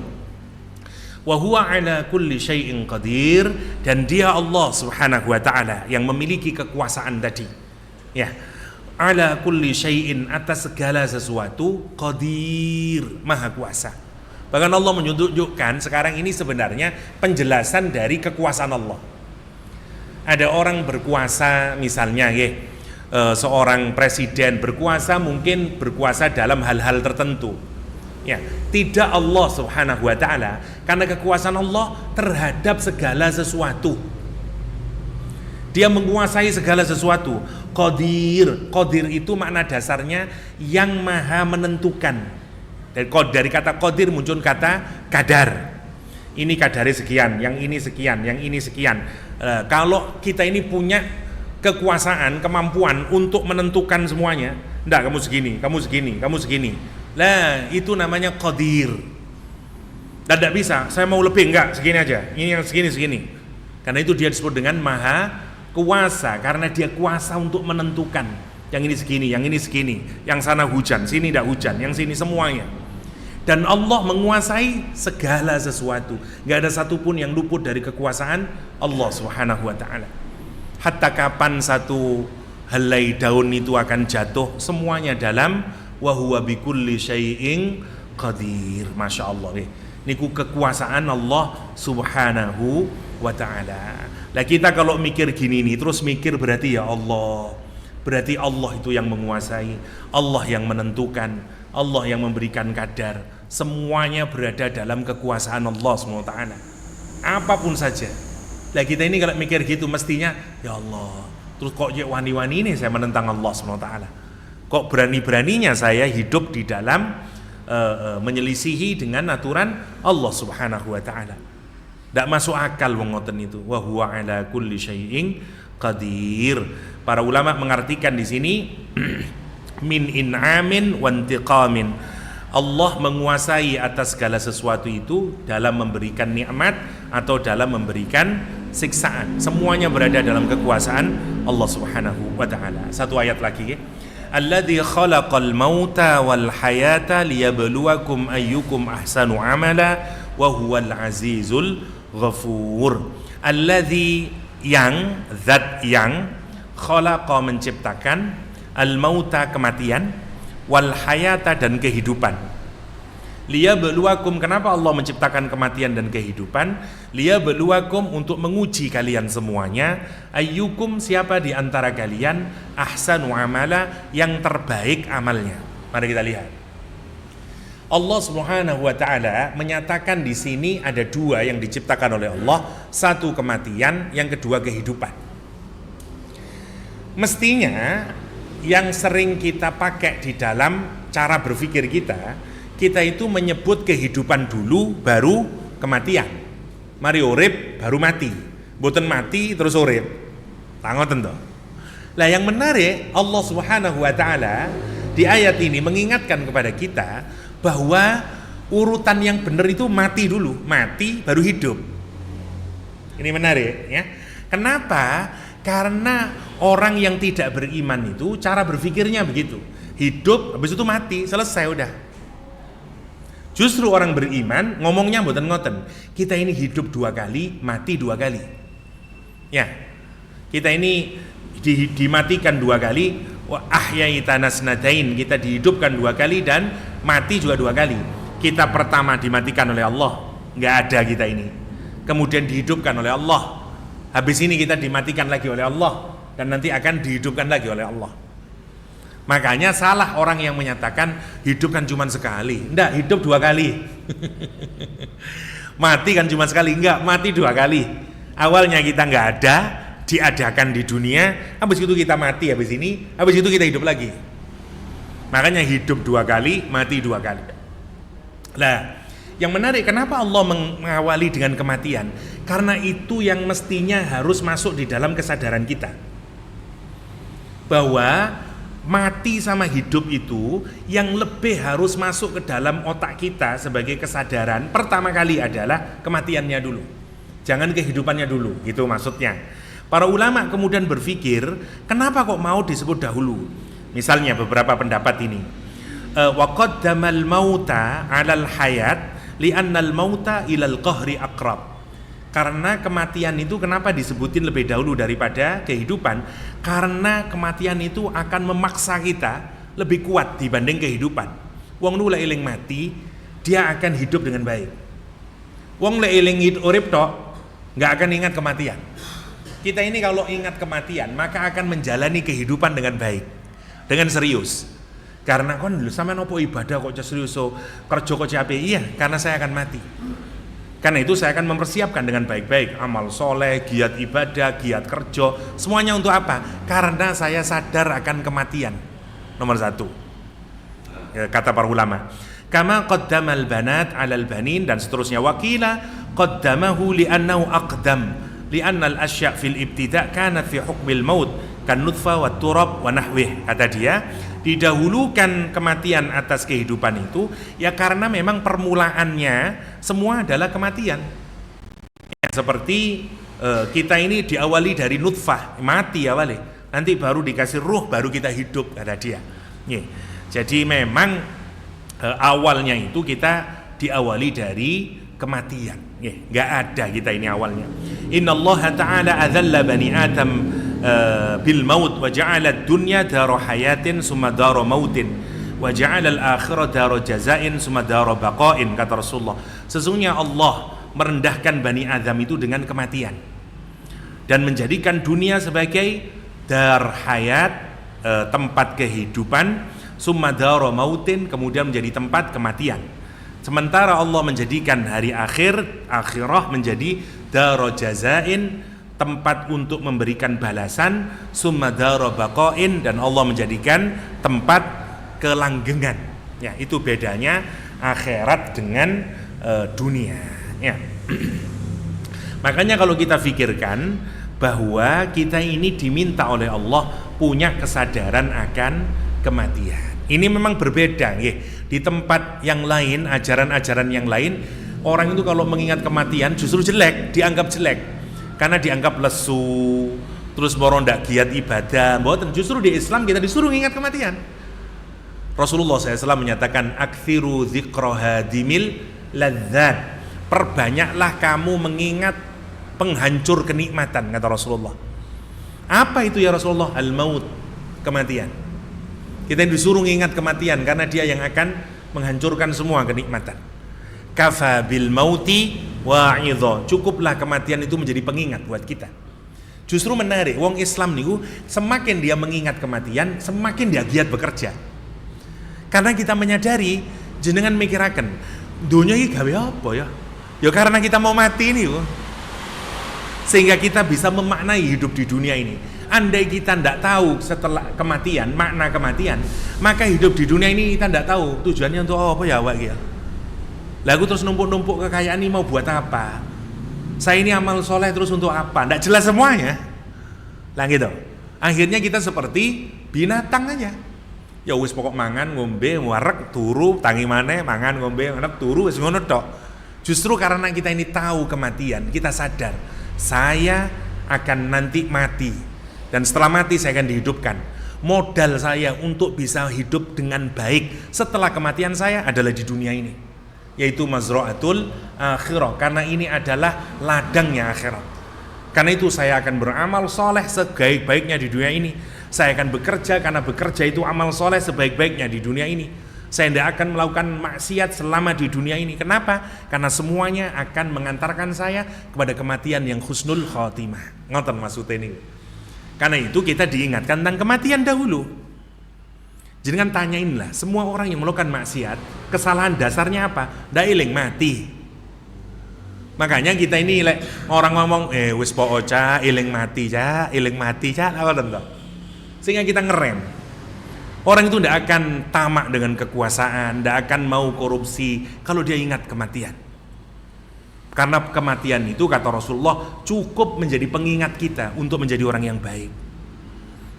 wa huwa ala kulli syai'in qadir, dan dia Allah Subhanahu wa taala yang memiliki kekuasaan tadi. Ya. Ala kulli syai'in, atas segala sesuatu, qadir, maha kuasa. Bahkan Allah menunjukkan sekarang ini sebenarnya penjelasan dari kekuasaan Allah. Ada orang berkuasa misalnya seorang presiden berkuasa, mungkin berkuasa dalam hal-hal tertentu. Ya, tidak Allah Subhanahu wa taala, karena kekuasaan Allah terhadap segala sesuatu. Dia menguasai segala sesuatu. Qadir itu makna dasarnya yang maha menentukan. Dari kata qadir muncul kata kadar. Ini kadarnya sekian, yang ini sekian, yang ini sekian. Kalau kita ini punya kekuasaan, kemampuan untuk menentukan semuanya, enggak, kamu segini, kamu segini, kamu segini. Lah, itu namanya qadir. Dan tidak bisa, saya mau lebih, enggak, segini aja. Ini yang segini. Karena itu dia disebut dengan maha kuasa, karena dia kuasa untuk menentukan. Yang ini segini, yang ini segini, yang sana hujan, sini tidak hujan, yang sini semuanya. Dan Allah menguasai segala sesuatu. Enggak ada satupun yang luput dari kekuasaan Allah Subhanahu wa taala. Hatta kapan satu helai daun itu akan jatuh, semuanya dalam wa huwa bikulli syai'in qadir. Masya Allah niku kekuasaan Allah Subhanahu wa ta'ala. Lah kita kalau mikir gini nih, terus mikir berarti ya Allah, berarti Allah itu yang menguasai, Allah yang menentukan, Allah yang memberikan kadar, semuanya berada dalam kekuasaan Allah SWT, apapun saja. Lah kita ini kalau mikir gitu mestinya ya Allah, terus kok wani-wani ini saya menentang Allah SWT, kok berani-beraninya saya hidup di dalam menyelisihi dengan aturan Allah Subhanahu wa taala. Tidak masuk akal wong ngoten itu. Wa huwa ala kulli syai'in qadir. Para ulama mengartikan di sini min in'amin wa intiqamin. Allah menguasai atas segala sesuatu itu dalam memberikan nikmat atau dalam memberikan siksaan. Semuanya berada dalam kekuasaan Allah Subhanahu wa taala. Satu ayat lagi ya. Alladzi khalaqal mauta wal hayata liyabluwakum ayyukum ahsanu amala wa huwal azizul ghafur. Alladzi yang, zat yang khalaqa menciptakan al-mauta kematian wal hayata dan kehidupan. Liyabluwakum, kenapa Allah menciptakan kematian dan kehidupan? Liyabluwakum, untuk menguji kalian semuanya. Ayyukum, siapa di antara kalian ahsanu amala, yang terbaik amalnya. Mari kita lihat. Allah Subhanahu wa taala menyatakan di sini ada dua yang diciptakan oleh Allah, satu kematian, yang kedua kehidupan. Mestinya yang sering kita pakai di dalam cara berpikir kita itu menyebut kehidupan dulu baru kematian. Mari urip baru mati, boten mati terus urip. Tangoten to. Lah yang menarik, Allah Subhanahu wa taala di ayat ini mengingatkan kepada kita bahwa urutan yang benar itu mati dulu, mati baru hidup. Ini menarik ya. Kenapa? Karena orang yang tidak beriman itu cara berpikirnya begitu. Hidup habis itu mati, selesai udah. Justru orang beriman ngomongnya mboten ngoten. Kita ini hidup 2 kali, mati 2 kali. Ya. Kita ini dimatikan 2 kali, wa ahyaitana snatain, kita dihidupkan 2 kali dan mati juga 2 kali. Kita pertama dimatikan oleh Allah, enggak ada kita ini. Kemudian dihidupkan oleh Allah. Habis ini kita dimatikan lagi oleh Allah dan nanti akan dihidupkan lagi oleh Allah. Makanya salah orang yang menyatakan hidup kan cuma sekali. Enggak, hidup 2 kali. Mati kan cuma sekali. Enggak, mati 2 kali. Awalnya kita enggak ada, diadakan di dunia, habis itu kita mati habis ini, habis itu kita hidup lagi. Makanya hidup 2 kali, mati 2 kali. Nah, yang menarik, kenapa Allah mengawali dengan kematian? Karena itu yang mestinya harus masuk di dalam kesadaran kita. Bahwa mati sama hidup itu yang lebih harus masuk ke dalam otak kita sebagai kesadaran pertama kali adalah kematiannya dulu, jangan kehidupannya dulu, gitu maksudnya. Para ulama kemudian berpikir, kenapa kok mau disebut dahulu? Misalnya beberapa pendapat ini, wa qaddamal mauta 'alal hayat li'annal mauta ilal qahri aqrab. Karena kematian itu kenapa disebutin lebih dahulu daripada kehidupan? Karena kematian itu akan memaksa kita lebih kuat dibanding kehidupan. Wong nu lek eling mati, dia akan hidup dengan baik. Wong lek eling urip tok, enggak akan ingat kematian. Kita ini kalau ingat kematian, maka akan menjalani kehidupan dengan baik, dengan serius. Karena kon lho sampean opo ibadah kok serius so, kerja kok capek? Iya, karena saya akan mati. Karena itu saya akan mempersiapkan dengan baik-baik amal soleh, giat ibadah, giat kerja, semuanya untuk apa? Karena saya sadar akan kematian. Nomor 1, kata para ulama. Kama qaddamal banat 'alal banin, dan seterusnya. Wakila qaddamahu li'annahu aqdam li'annal asya' fil ibtida' kanat fi hukmil maut kan nutfa wat turab wa nahwih. Kata dia, didahulukan kematian atas kehidupan itu ya karena memang permulaannya semua adalah kematian. Ya, seperti kita ini diawali dari nutfah, mati awali, nanti baru dikasih ruh, baru kita hidup, kata dia. Ya, jadi memang awalnya itu kita diawali dari kematian. Ya, nggak ada kita ini awalnya. Innallaha ta'ala adzalla bani Adam bil maut wa ja'ala ad-dunya dara hayatin summa dara mautin wa ja'ala al-akhirah dara jazain summa dara baqain, kata Rasulullah. Sesungguhnya Allah merendahkan Bani Adam itu dengan kematian dan menjadikan dunia sebagai dar hayat, tempat kehidupan, summa dara mautin, kemudian menjadi tempat kematian. Sementara Allah menjadikan hari akhirah menjadi dara jazain, tempat untuk memberikan balasan, summa dara baqain, dan Allah menjadikan tempat kelanggengan. Ya, itu bedanya akhirat dengan dunia. Ya. Makanya kalau kita pikirkan bahwa kita ini diminta oleh Allah punya kesadaran akan kematian. Ini memang berbeda, ya. Di tempat yang lain, ajaran-ajaran yang lain, orang itu kalau mengingat kematian justru jelek, dianggap jelek. Karena dianggap lesu, terus morondak giat ibadah. Mboten, justru di Islam kita disuruh ingat kematian. Rasulullah SAW menyatakan, aktsiru dzikra hadimil ladzat Perbanyaklah kamu mengingat penghancur kenikmatan, kata Rasulullah. Apa itu ya Rasulullah? Al-maut, kematian. Kita disuruh ingat kematian karena dia yang akan menghancurkan semua kenikmatan. Kafa bil mauti wa'idha. Cukuplah kematian itu menjadi pengingat buat kita. Justru menarik, wong Islam niku semakin dia mengingat kematian, semakin dia giat bekerja. Karena kita menyadari, jenengan mikiraken, dunia ini gawe apa ya? Ya karena kita mau mati nih, sehingga kita bisa memaknai hidup di dunia ini. Andai kita tidak tahu setelah kematian, makna kematian, maka hidup di dunia ini kita tidak tahu tujuannya untuk apa ya awak ya. Lah aku terus numpuk-numpuk kekayaan ini mau buat apa? Saya ini amal soleh terus untuk apa? Tidak jelas semuanya. Lah gitu. Akhirnya kita seperti binatang aja. Ya wis pokok mangan, ngombe, warek, turu, tangi maneh, mangan, ngombe, warek, turu, wis ngono tok. Justru karena kita ini tahu kematian, kita sadar saya akan nanti mati, dan setelah mati saya akan dihidupkan. Modal saya untuk bisa hidup dengan baik setelah kematian saya adalah di dunia ini, yaitu mazra'atul akhirah, karena ini adalah ladangnya akhirat. Karena itu saya akan beramal soleh sebaik-baiknya di dunia ini. Saya akan bekerja karena bekerja itu amal soleh sebaik-baiknya di dunia ini. Saya tidak akan melakukan maksiat selama di dunia ini. Kenapa? Karena semuanya akan mengantarkan saya kepada kematian yang husnul khotimah. Ngoten maksudnya ini. Karena itu kita diingatkan tentang kematian dahulu. Jangan tanyainlah semua orang yang melakukan maksiat, kesalahan dasarnya apa? Ndak eling mati. Makanya kita ini orang ngomong wis po oca eling mati ca, apa tentu. Sehingga kita ngerem. Orang itu tidak akan tamak dengan kekuasaan, tidak akan mau korupsi kalau dia ingat kematian. Karena kematian itu, kata Rasulullah, cukup menjadi pengingat kita untuk menjadi orang yang baik.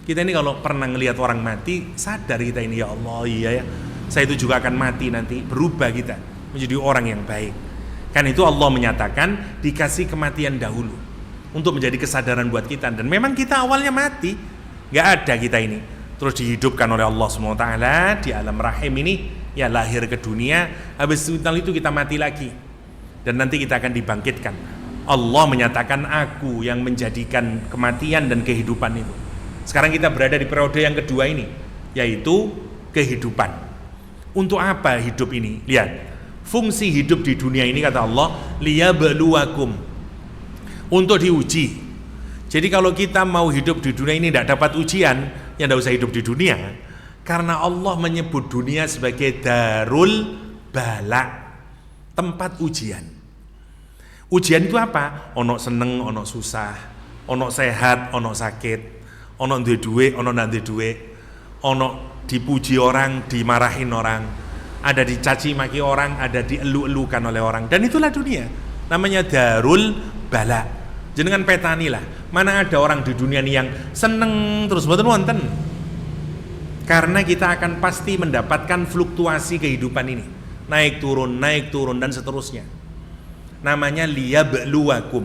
Kita ini kalau pernah ngelihat orang mati, sadar kita ini, ya Allah, iya ya, saya itu juga akan mati nanti, berubah kita menjadi orang yang baik. Kan itu Allah menyatakan dikasih kematian dahulu untuk menjadi kesadaran buat kita. Dan memang kita awalnya mati, nggak ada kita ini. Terus dihidupkan oleh Allah SWT di alam rahim ini, ya lahir ke dunia, habis itu kita mati lagi, dan nanti kita akan dibangkitkan. Allah menyatakan aku yang menjadikan kematian dan kehidupan itu. Sekarang kita berada di periode yang kedua ini, yaitu kehidupan. Untuk apa hidup ini? Lihat, fungsi hidup di dunia ini, kata Allah, liyabluwakum, untuk diuji. Jadi kalau kita mau hidup di dunia ini tidak dapat ujian, ya tidak usah hidup di dunia. Karena Allah menyebut dunia sebagai darul bala, tempat ujian. Ujian itu apa? Ono seneng, ono susah, ono sehat, ono sakit, ono duwe duwe, ono ndak duwe duwe, ono dipuji orang, dimarahin orang, ada dicaci maki orang, ada dielu-elukan oleh orang. Dan itulah dunia, namanya darul bala. Jenengan petani lah, mana ada orang di dunia ini yang seneng terus mboten wonten. Karena kita akan pasti mendapatkan fluktuasi kehidupan ini, naik turun dan seterusnya. Namanya liyabluwakum.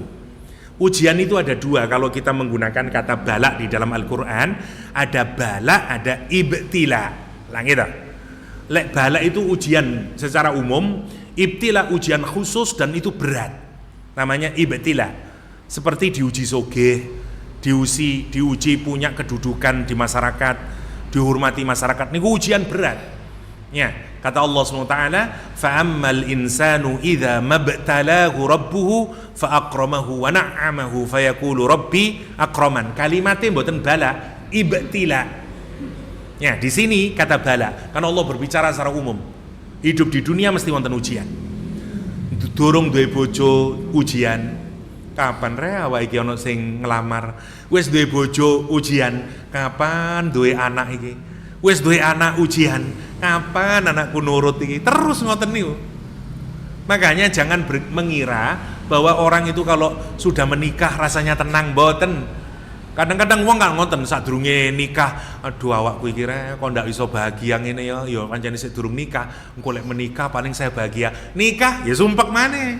Ujian itu ada dua kalau kita menggunakan kata bala di dalam Al-Quran. Ada bala, ada ibtila. Langit. Lek bala itu ujian secara umum, ibtila ujian khusus dan itu berat. Namanya ibtila. Seperti diuji sogeh, diuji punya kedudukan di masyarakat, dihormati masyarakat. Ini ujian berat. Ya, kata Allah SWT, fa'ammal insanu idza mabtalahu rabbuhu fa'akramahu wa na'amahu fayaqulu rabbi akraman. Kalimatnya mboten bala, ibtila. Ya, di sini kata bala, karena Allah berbicara secara umum. Hidup di dunia mesti wonten ujian. Durung duwe bojo ujian. Kapan re awake iki ana sing nglamar? Wis duwe bojo ujian. Kapan duwe anak iki? Wis duwe anak ujian. Kapan anakku nurut iki? Terus ngoten niku. Makanya jangan mengira bahwa orang itu kalau sudah menikah rasanya tenang, mboten. Kadang-kadang wong gak ngoten sadurunge nikah, aduh awakku iki re kok ndak iso bahagia ngene ya. Ya pancen sik durung nikah, engko lek menikah paling saya bahagia. Nikah ya sumpek maneh.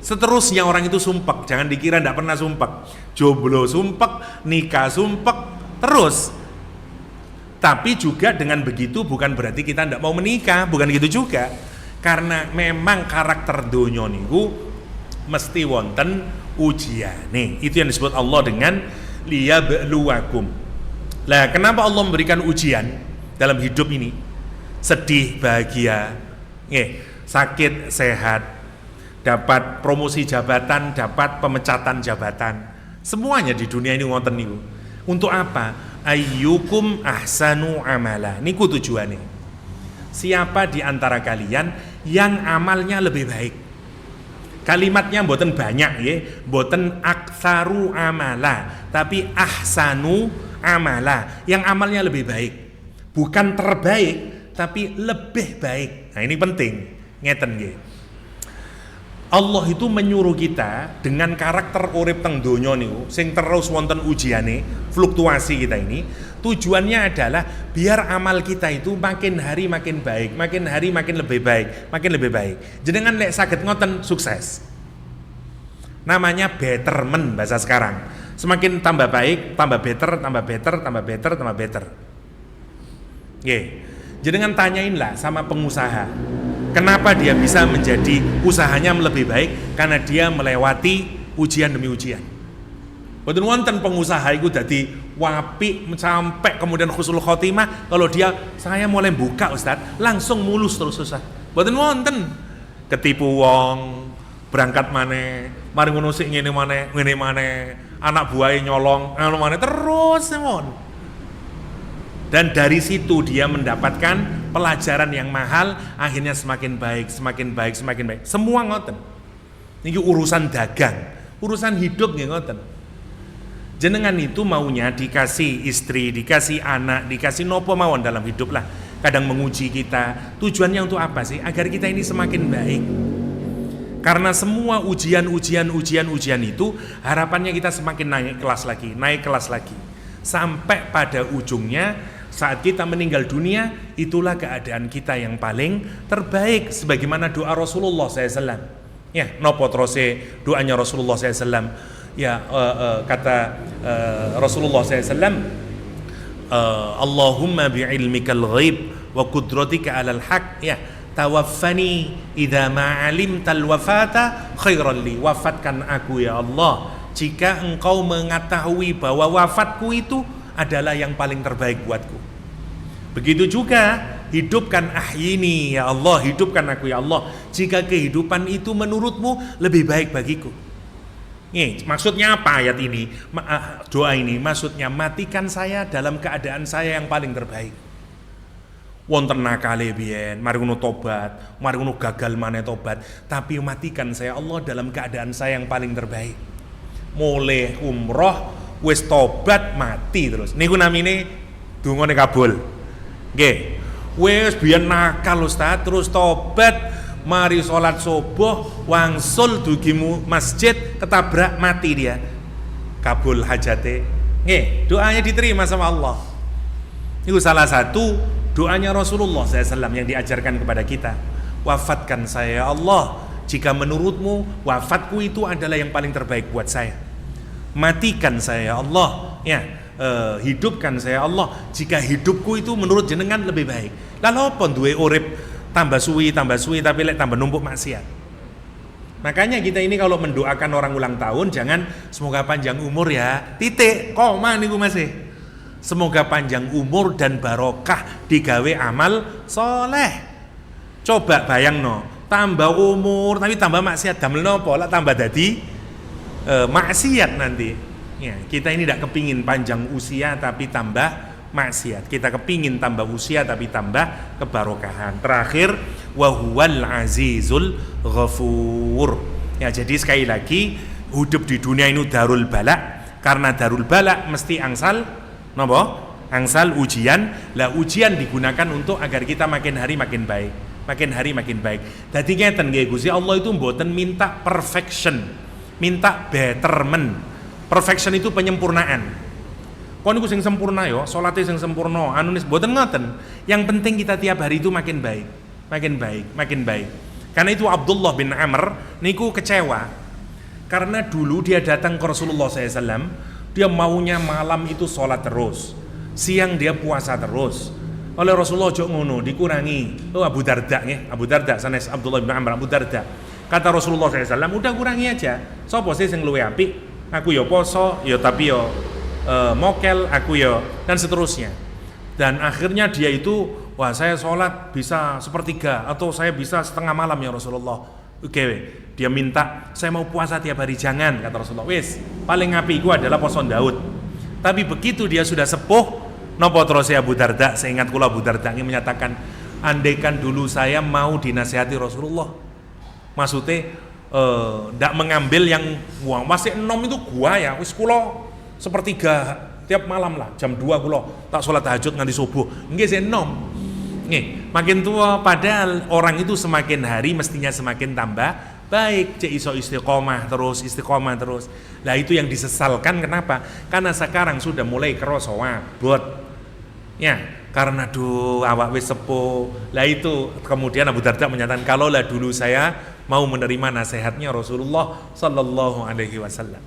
Seterusnya orang itu sumpek, jangan dikira tidak pernah sumpek. Jomblo sumpek, nikah sumpek, terus. Tapi juga dengan begitu bukan berarti kita tidak mau menikah, bukan gitu juga. Karena memang karakter donya niku mesti wonten ujiane. Itu yang disebut Allah dengan liyabluwakum. Lah kenapa Allah memberikan ujian dalam hidup ini? Sedih, bahagia, sakit, sehat, dapat promosi jabatan, dapat pemecatan jabatan. Semuanya di dunia ini wonten niku. Untuk apa? Ayyukum ahsanu amala. Niku tujuannya. Siapa di antara kalian yang amalnya lebih baik? Kalimatnya mboten banyak ya, mboten aktsaru amala, tapi ahsanu amala, yang amalnya lebih baik. Bukan terbaik, tapi lebih baik. Nah, ini penting. Ngeten nggih. Allah itu menyuruh kita dengan karakter urip teng donya niku sing terus wonten ujiane, fluktuasi kita ini, tujuannya adalah biar amal kita itu makin hari makin baik, makin hari makin lebih baik, makin lebih baik. Jenengan lek saged ngoten sukses. Namanya betterment bahasa sekarang. Semakin tambah baik, tambah better, tambah better, tambah better, tambah better. Nggih. Jenengan tanyainlah sama pengusaha. Kenapa dia bisa menjadi usahanya lebih baik? Karena dia melewati ujian demi ujian. Boten wonten pengusaha itu dadi wapi sampai kemudian husnul khotimah kalau dia saya mulai buka Ustaz, langsung mulus terus Ustaz. Boten wonten. Ketipu wong, berangkat maneh, mari ngono sik ngene maneh, anak buahe nyolong, anu maneh terus mon. Dan dari situ dia mendapatkan pelajaran yang mahal, akhirnya semakin baik, semakin baik, semakin baik. Semua ngoten. Ini urusan dagang, urusan hidup nggih ngoten. Jenengan itu maunya dikasih istri, dikasih anak, dikasih nopo mawon dalam hidup lah. Kadang menguji kita. Tujuannya untuk apa sih? Agar kita ini semakin baik. Karena semua ujian itu harapannya kita semakin naik kelas lagi. Sampai pada ujungnya saat kita meninggal dunia, itulah keadaan kita yang paling terbaik sebagaimana doa Rasulullah SAW. Ya, nopo terose doanya Rasulullah SAW. Ya, kata Rasulullah SAW, Allahumma bi'ilmikal ghaib wa qudratika 'alal haq, ya, tawaffani idza ma 'alimtal wafata khairan li. Wafatkan aku ya Allah jika engkau mengetahui bahwa wafatku itu adalah yang paling terbaik buatku. Begitu juga hidupkan ahyini ya Allah, hidupkan aku ya Allah jika kehidupan itu menurutmu lebih baik bagiku. Nih, maksudnya apa ayat ini? Doa ini maksudnya matikan saya dalam keadaan saya yang paling terbaik. Wonten nakale biyen, mari ngono tobat, mari ngono gagal maneh tobat, tapi matikan saya Allah dalam keadaan saya yang paling terbaik. Mulai umroh wis tobat mati terus. Niku namine dungane kabul. Nggih. Wis biyen nakal Ustaz, terus tobat, mari salat subuh, wangsul dugi masjid, ketabrak mati dia. Kabul hajate. Nggih, doanya diterima sama Allah. Itu salah satu doanya Rasulullah SAW yang diajarkan kepada kita. Wafatkan saya ya Allah jika menurutmu wafatku itu adalah yang paling terbaik buat saya. Matikan saya ya Allah, ya, hidupkan saya Allah jika hidupku itu menurut jenengan lebih baik. Lalu apa duwe urip tambah suwi tapi lek tambah numpuk maksiat. Makanya kita ini kalau mendoakan orang ulang tahun jangan semoga panjang umur ya, titik, koma niku masih. Semoga panjang umur dan barokah digawe amal soleh. Coba bayangno, tambah umur tapi tambah maksiat, damel nopo lah tambah dadi maksiat nanti. Ya, kita ini tidak kepingin panjang usia tapi tambah maksiat. Kita kepingin tambah usia tapi tambah kebarokahan. Terakhir, wahuwal azizul ghafur. Ya, jadi sekali lagi hidup di dunia ini darul bala. Karena darul bala mesti angsal napa? Angsal ujian. Lah ujian digunakan untuk agar kita makin hari makin baik. Makin hari makin baik. Dadi ngeten nggih Gusti Allah itu mboten minta perfection, minta betterment. Perfection itu penyempurnaan. Kon niku sing sempurna yo, salate sing sempurna, anunis mboten ngoten. Yang penting kita tiap hari itu makin baik, makin baik, makin baik. Karena itu Abdullah bin Amr niku kecewa. Karena dulu dia datang ke Rasulullah SAW, dia maunya malam itu sholat terus, siang dia puasa terus. oleh Rasulullah ojo ngono, dikurangi. Oh Abu Darda nggih, Abu Darda sanes Abdullah bin Amr Abu Darda. Kata Rasulullah SAW, udah kurangi aja. Sopo sih sing luwe apik? Aku ya poso, ya tapi ya mokel, aku ya dan seterusnya. Dan akhirnya dia itu, wah saya sholat bisa sepertiga atau saya bisa setengah malam ya Rasulullah. Oke, dia minta saya mau puasa tiap hari, jangan, kata Rasulullah. Wis, paling api itu adalah poso Daud. Tapi begitu dia sudah sepuh, nopo terus ya Abu Darda, saya ingat kula Abu Darda ini menyatakan, andaikan dulu saya mau dinasihati Rasulullah, maksudnya ndak mengambil yang wah masih 6 itu gua ya, wis kula sepertiga tiap malam lah, jam 2 kula tak sholat tahajud nganti subuh, nggih saya 6. Nih, makin tua padahal orang itu semakin hari mestinya semakin tambah baik, cek iso istiqomah terus. Lah itu yang disesalkan, kenapa? Karena sekarang sudah mulai kerasa wabot. Ya, karena awak wis sepuh. Lah itu kemudian Abu Darda menyatakan, kalau lah dulu saya mau menerima nasihatnya Rasulullah sallallahu alaihi wasallam.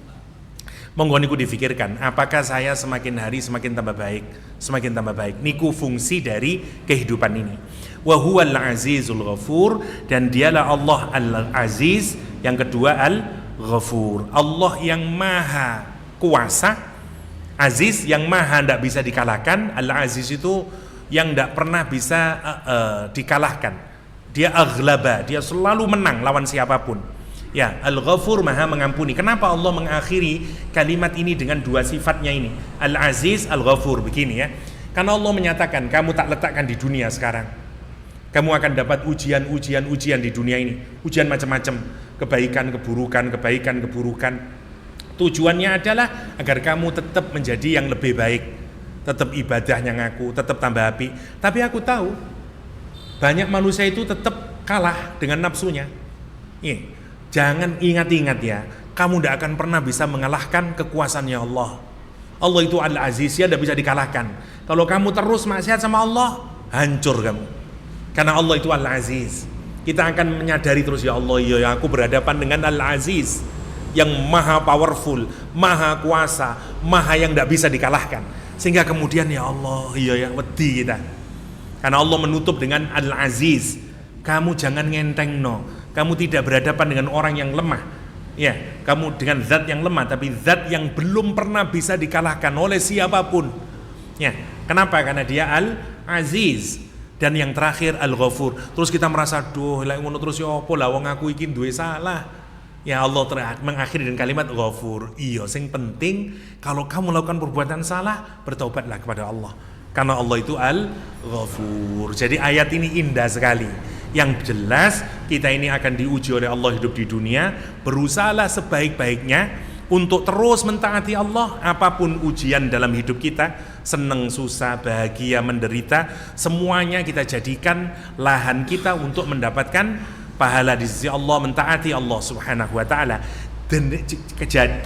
Monggo niku difikirkan, apakah saya semakin hari semakin tambah baik. Niku fungsi dari kehidupan ini. Wa huwal azizul ghafur, dan dialah Allah al-aziz, yang kedua al-ghafur. Allah yang maha kuasa, aziz yang maha tidak bisa dikalahkan. Al-aziz itu yang tidak pernah bisa dikalahkan. Dia aghlaba, dia selalu menang lawan siapapun. Ya, al-ghafur maha mengampuni. Kenapa Allah mengakhiri kalimat ini dengan dua sifatnya ini? Al-aziz, al-ghafur, begini ya. Karena Allah menyatakan, kamu tak letakkan di dunia sekarang. Kamu akan dapat ujian di dunia ini. Ujian macam-macam, kebaikan, keburukan. Tujuannya adalah agar kamu tetap menjadi yang lebih baik, tetap ibadahnya ngaku, tetap tambah api. Tapi aku tahu banyak manusia itu tetap kalah dengan nafsunya. Jangan ingat-ingat ya, kamu tidak akan pernah bisa mengalahkan kekuasaannya Allah. Allah itu Al-Aziz, ya tidak bisa dikalahkan. Kalau kamu terus maksiat sama Allah, hancur kamu. Karena Allah itu Al-Aziz. Kita akan menyadari terus, ya Allah, ya aku berhadapan dengan Al-Aziz yang maha powerful, maha kuasa, maha yang tidak bisa dikalahkan. Sehingga kemudian ya Allah, iya yang wedi kita. Karena Allah menutup dengan Al-Aziz. Kamu jangan ngenteng kamu tidak berhadapan dengan orang yang lemah. Ya, kamu dengan zat yang lemah, tapi zat yang belum pernah bisa dikalahkan oleh siapapun. Ya, kenapa? Karena dia Al-Aziz. Dan yang terakhir Al-Ghafur. Terus kita merasa, lah ngono terus ya apa lah wong aku iki duwe salah. Ya Allah mengakhiri dengan kalimat Ghafur. Iya, sing penting kalau kamu melakukan perbuatan salah, bertaubatlah kepada Allah. Karena Allah itu Al-Ghafur. Jadi ayat ini indah sekali. Yang jelas kita ini akan diuji oleh Allah hidup di dunia. Berusahalah sebaik-baiknya untuk terus mentaati Allah. Apapun ujian dalam hidup kita, senang, susah, bahagia, menderita, semuanya kita jadikan lahan kita untuk mendapatkan pahala di sisi Allah, mentaati Allah subhanahu wa ta'ala.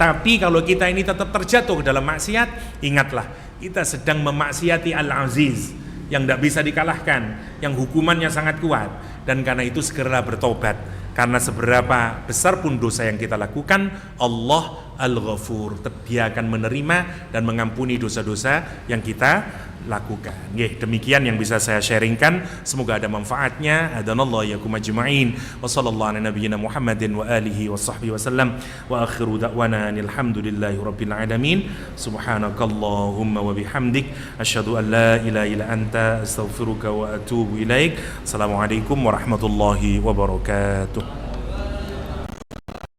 Tapi kalau kita ini tetap terjatuh ke dalam maksiat, ingatlah kita sedang memaksiati Al-Aziz yang tidak bisa dikalahkan, yang hukumannya sangat kuat. Dan karena itu segera bertobat. Karena seberapa besar pun dosa yang kita lakukan, Allah Al-Ghafur, dia akan menerima dan mengampuni dosa-dosa yang kita lakukan. Demikian yang bisa saya sharingkan. Semoga ada manfaatnya. Hadanallahu iyyakum ajma'in. Wa sallallahu ala nabiyyina Muhammadin wa alihi wa sahbihi wasallam. Wa akhiru da'wana alhamdulillahi rabbil alamin. Subhanakallahumma wa bihamdik asyhadu an la ilaha illa anta astaghfiruka wa atubu ilaik. Assalamualaikum warahmatullahi wabarakatuh.